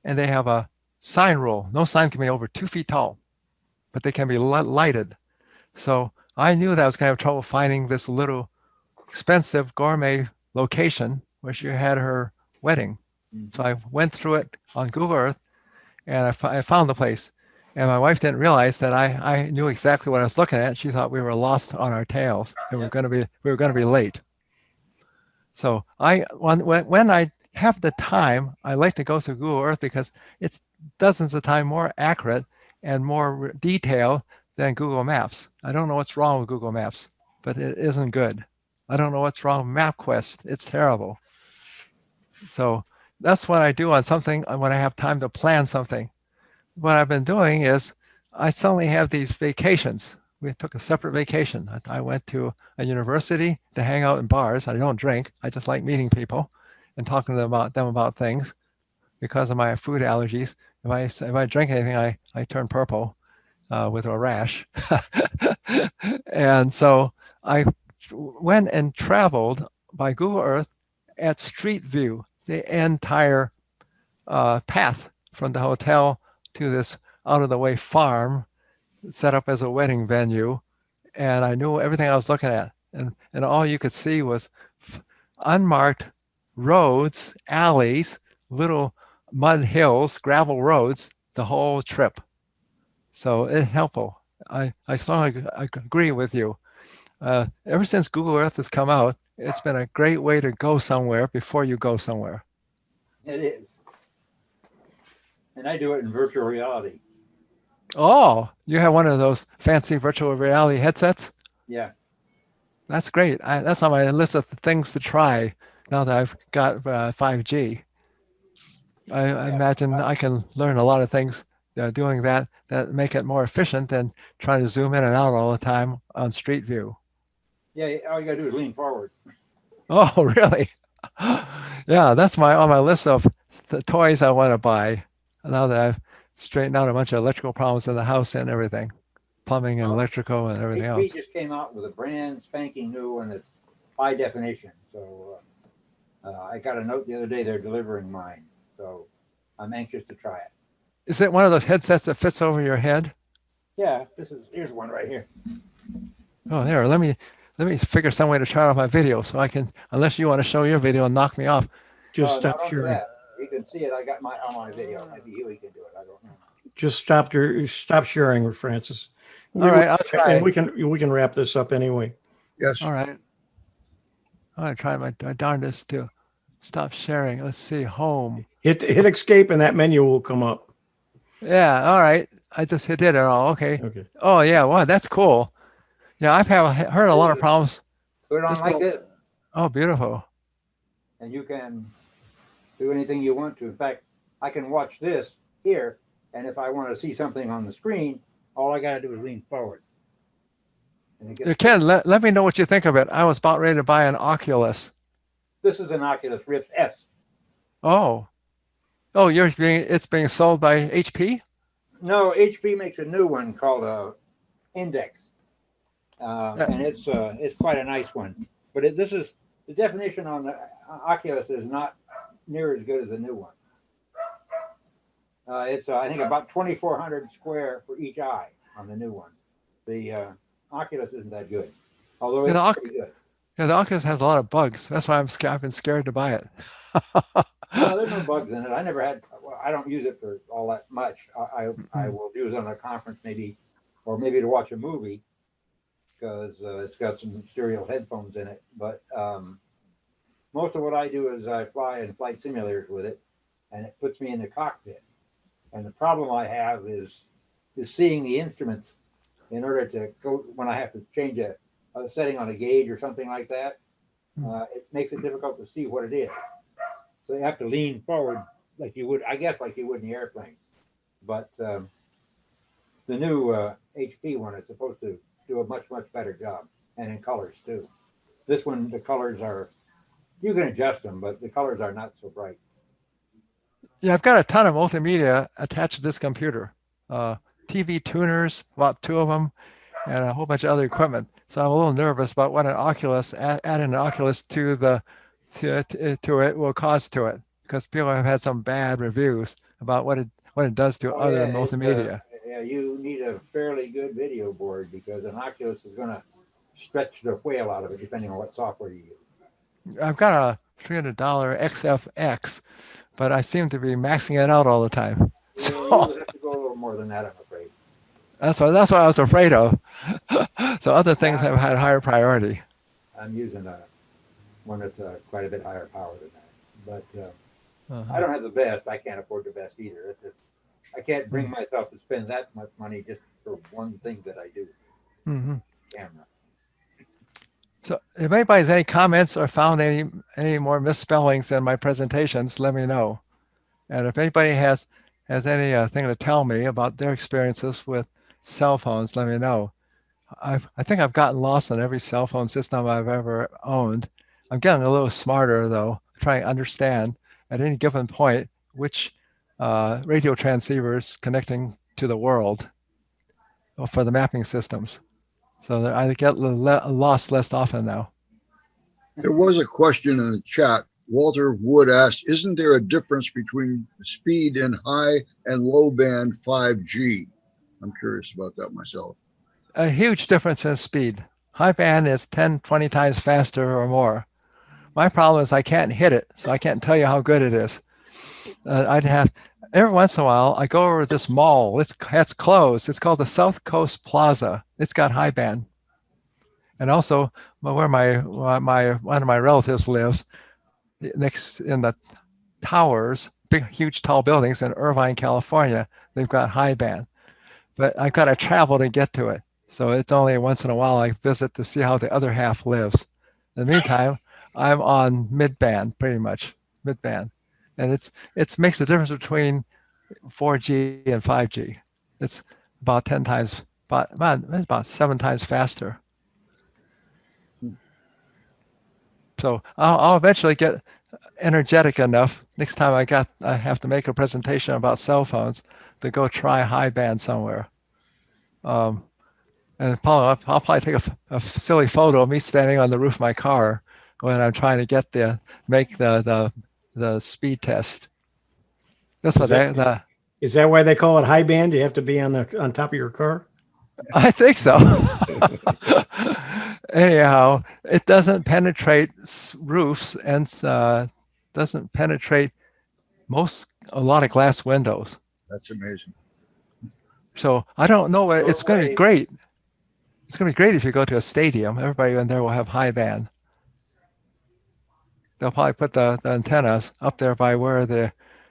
Speaker 3: And they have a sign rule. No sign can be over 2 feet tall, but they can be lighted. So I knew that I was going to have trouble finding this little expensive gourmet location where she had her wedding. So I went through it on Google Earth, and I found the place. And my wife didn't realize that I knew exactly what I was looking at. She thought we were lost on our tails, and we were going to be late. So when I have the time, I like to go through Google Earth because it's dozens of times more accurate and more detailed than Google Maps. I don't know what's wrong with Google Maps, but it isn't good. I don't know what's wrong with MapQuest. It's terrible. So that's what I do on something when I have time to plan something. What I've been doing is I suddenly have these vacations. We took a separate vacation. I went to a university to hang out in bars. I don't drink. I just like meeting people and talking to them about things because of my food allergies. If I drink anything, I turn purple with a rash. And so I went and traveled by Google Earth at Street View, the entire path from the hotel to this out-of-the-way farm set up as a wedding venue. And I knew everything I was looking at. And all you could see was unmarked roads, alleys, little mud hills, gravel roads, the whole trip. So it's helpful. I strongly agree with you. Ever since Google Earth has come out, it's been a great way to go somewhere before you go somewhere.
Speaker 4: It is. And I do it in virtual reality.
Speaker 3: Oh, you have one of those fancy virtual reality headsets?
Speaker 4: Yeah.
Speaker 3: That's great. That's on my list of things to try now that I've got 5G. I imagine I can learn a lot of things doing that make it more efficient than trying to zoom in and out all the time on Street View.
Speaker 4: Yeah, all you gotta do is lean forward.
Speaker 3: Oh, really? Yeah, that's on my list of the toys I want to buy now that I've straightened out a bunch of electrical problems in the house and everything, plumbing and electrical and everything
Speaker 4: HP
Speaker 3: else.
Speaker 4: just came out with a brand spanking new and it's high definition. So I got a note the other day they're delivering mine. So I'm anxious to try it.
Speaker 3: Is it one of those headsets that fits over your head?
Speaker 4: Yeah, here's one right here.
Speaker 3: Oh, there. Let me figure some way to turn off my video so I can, unless you want to show your video and knock me off.
Speaker 1: Just stop
Speaker 4: not only
Speaker 1: sharing.
Speaker 4: that, you can see it. I got on my video. Maybe Huey can do it. I don't know.
Speaker 1: Just stop sharing, Francis.
Speaker 3: All right, I'll try.
Speaker 1: And we can wrap this up anyway.
Speaker 2: Yes.
Speaker 3: All right. I'm gonna try my darndest to stop sharing. Let's see, home.
Speaker 1: Hit escape and that menu will come up.
Speaker 3: Yeah, all right. I just did it all. Okay.
Speaker 1: Okay.
Speaker 3: Oh yeah, wow, that's cool. Yeah, I've heard a lot of problems.
Speaker 4: Put it on like this,
Speaker 3: Oh, beautiful.
Speaker 4: and you can do anything you want to. In fact, I can watch this here, and if I want to see something on the screen, all I got to do is lean forward. And it gets,
Speaker 3: Ken, let me know what you think of it. I was about ready to buy an Oculus.
Speaker 4: this is an Oculus Rift S.
Speaker 3: Oh, it's being sold by HP?
Speaker 4: No, HP makes a new one called a Index. and it's quite a nice one. But this is the definition on the Oculus is not near as good as the new one. It's I think about 2,400 square for each eye on the new one. The Oculus isn't that good, although it's pretty good.
Speaker 3: Yeah, the Oculus has a lot of bugs. That's why I've been scared to buy it.
Speaker 4: No, there's no bugs in it. I never had. Well, I don't use it for all that much. I will use it on a conference maybe, or maybe to watch a movie, because it's got some stereo headphones in it. But most of what I do is I fly in flight simulators with it, and it puts me in the cockpit. And the problem I have is seeing the instruments in order to go when I have to change a setting on a gauge or something like that. It makes it difficult to see what it is. So you have to lean forward like you would, I guess, like you would in the airplane. But the new HP one is supposed to do a much better job, and in colors too. This one, the colors are, you can adjust them, but the colors are not so bright.
Speaker 3: Yeah, I've got a ton of multimedia attached to this computer. TV tuners, about 2 of them, and a whole bunch of other equipment. So I'm a little nervous about what an Oculus, adding an Oculus to it will cause to it, because people have had some bad reviews about what it does to other multimedia.
Speaker 4: Yeah, you need a fairly good video board, because an Oculus is going to stretch the whale out of it depending on what software you use.
Speaker 3: I've got a $300 XFX, but I seem to be maxing it out all the time.
Speaker 4: So you have to go a little more than that, I'm afraid.
Speaker 3: That's what I was afraid of. So other things have had higher priority.
Speaker 4: I'm using one that's quite a bit higher power than that. But I don't have the best. I can't afford the best either. I can't bring myself to spend that much money just for one thing that I do. Camera.
Speaker 3: So if anybody has any comments or found any more misspellings in my presentations, let me know. And if anybody has anything to tell me about their experiences with cell phones, let me know. I think I've gotten lost on every cell phone system I've ever owned. I'm getting a little smarter though, trying to understand at any given point which radio transceivers connecting to the world for the mapping systems. So that I get lost less often now.
Speaker 2: There was a question in the chat. Walter Wood asked, isn't there a difference between speed in high and low band 5G? I'm curious about that myself.
Speaker 3: A huge difference in speed. High band is 10, 20 times faster or more. My problem is I can't hit it, so I can't tell you how good it is. I'd have, every once in a while, I go over to this mall. It's closed. It's called the South Coast Plaza. It's got high band. And also, where one of my relatives lives, next in the towers, big, huge, tall buildings in Irvine, California, they've got high band. But I've got to travel to get to it. So it's only once in a while I visit to see how the other half lives. In the meantime, I'm on mid-band, pretty much, mid-band. And it makes a difference between 4G and 5G. It's about 10 times, about 7 times faster. So I'll eventually get energetic enough next time I have to make a presentation about cell phones to go try high band somewhere. And I'll probably take a silly photo of me standing on the roof of my car when I'm trying to make the speed test. That's what
Speaker 1: is that why they call it high band? You have to be on top of your car?
Speaker 3: I think so. Anyhow, it doesn't penetrate roofs and doesn't penetrate a lot of glass windows.
Speaker 2: That's amazing.
Speaker 3: So I don't know. It's going to be great. It's going to be great if you go to a stadium. Everybody in there will have high band. They'll probably put the antennas up there by where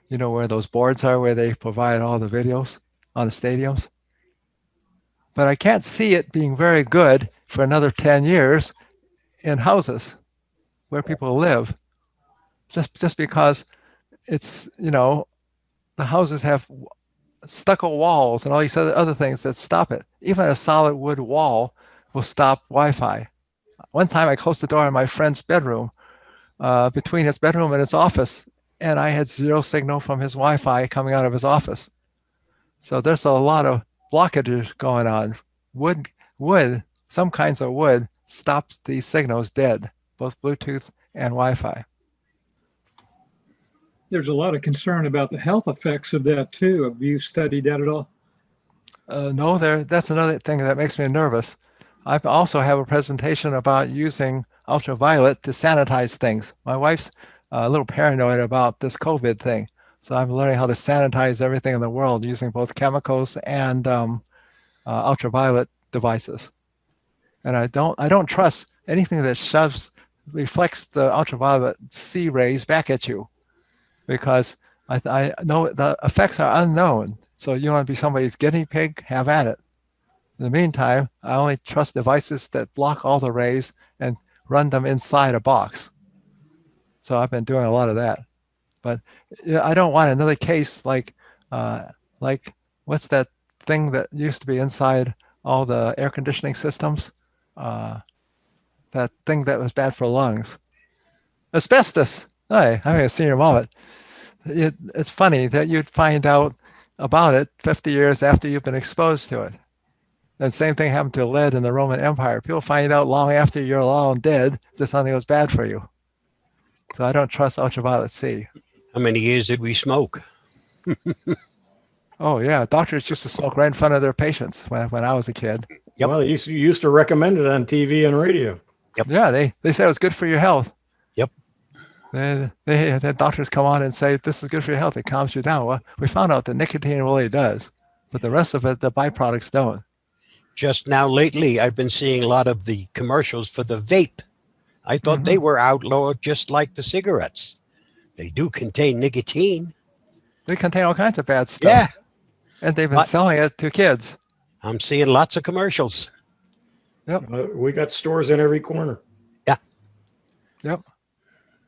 Speaker 3: where those boards are, where they provide all the videos on the stadiums. But I can't see it being very good for another 10 years in houses where people live, just because it's, the houses have stucco walls and all these other things that stop it. Even a solid wood wall will stop Wi-Fi. One time I closed the door in my friend's bedroom, between his bedroom and his office, and I had zero signal from his Wi-Fi coming out of his office. So there's a lot of blockages going on. Wood some kinds of wood stops these signals dead, both Bluetooth and Wi-Fi.
Speaker 5: There's a lot of concern about the health effects of that too. Have you studied that at all?
Speaker 3: No, that's another thing that makes me nervous. I also have a presentation about using ultraviolet to sanitize things. My wife's a little paranoid about this COVID thing, so I'm learning how to sanitize everything in the world using both chemicals and ultraviolet devices. And I don't trust anything that reflects the ultraviolet C rays back at you, because I know the effects are unknown. So you want to be somebody's guinea pig, have at it. In the meantime, I only trust devices that block all the rays and run them inside a box. So I've been doing a lot of that. But I don't want another case like what's that thing that used to be inside all the air conditioning systems? That thing that was bad for lungs. Asbestos. I'm having a senior moment. It's funny that you'd find out about it 50 years after you've been exposed to it. And same thing happened to lead in the Roman Empire. People find out long after you're long dead that something was bad for you. So I don't trust ultraviolet C.
Speaker 6: How many years did we smoke?
Speaker 3: Oh yeah, doctors used to smoke right in front of their patients when I was a kid.
Speaker 6: Yep.
Speaker 1: Well, you used to recommend it on TV and radio.
Speaker 6: Yep.
Speaker 3: Yeah, they said it was good for your health.
Speaker 6: Yep.
Speaker 3: The doctors come on and say, this is good for your health. It calms you down. Well, we found out that nicotine really does, but the rest of it, the byproducts don't.
Speaker 6: Just now lately, I've been seeing a lot of the commercials for the vape. I thought they were outlawed just like the cigarettes. They do contain nicotine.
Speaker 3: They contain all kinds of bad stuff.
Speaker 6: Yeah.
Speaker 3: And they've been selling it to kids.
Speaker 6: I'm seeing lots of commercials.
Speaker 3: Yep.
Speaker 1: We got stores in every corner.
Speaker 6: Yeah.
Speaker 3: Yep.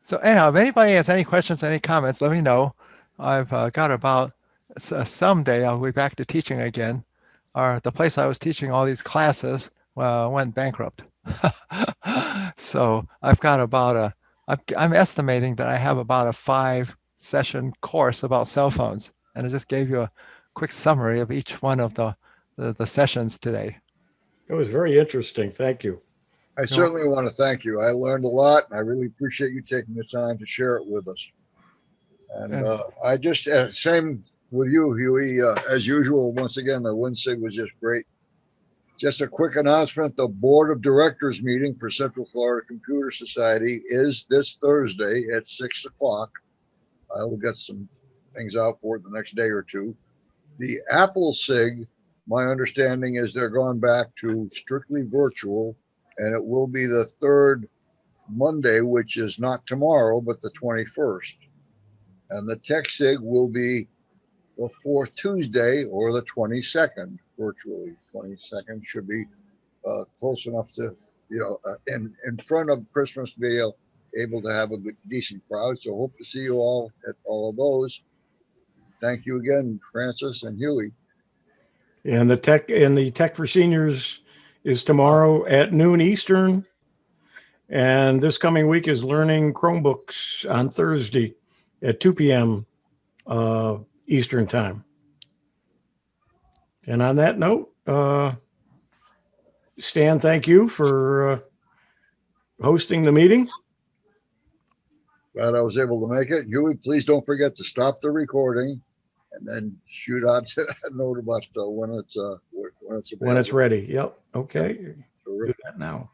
Speaker 3: So anyhow, if anybody has any questions, any comments, let me know. I've got about someday I'll be back to teaching again. The place I was teaching all these classes went bankrupt. So I've got about I'm estimating that I have about a 5-session course about cell phones, and I just gave you a quick summary of each one of the sessions today.
Speaker 1: It was very interesting. Thank you.
Speaker 2: I certainly want to thank you. I learned a lot, and I really appreciate you taking the time to share it with us. And I just, same with you, Huey. As usual, once again, the WinSig was just great. Just a quick announcement. The Board of Directors meeting for Central Florida Computer Society is this Thursday at 6 o'clock. I will get some things out for it the next day or two. The APCUG, my understanding is they're going back to strictly virtual, and it will be the third Monday, which is not tomorrow, but the 21st. And the TechSig will be the fourth Tuesday or the 22nd virtually. 22nd should be close enough to, in front of Christmas to be able to have a good, decent crowd. So hope to see you all at all of those. Thank you again, Francis and Huey.
Speaker 1: And the Tech for Seniors is tomorrow at noon Eastern. And this coming week is Learning Chromebooks on Thursday at 2 p.m. Eastern time. And on that note, Stan, thank you for hosting the meeting.
Speaker 2: Glad I was able to make it. Huey, please don't forget to stop the recording and then shoot out a note about when it's
Speaker 1: When it's ready. Yep. Okay.
Speaker 2: Terrific.
Speaker 1: Do that now.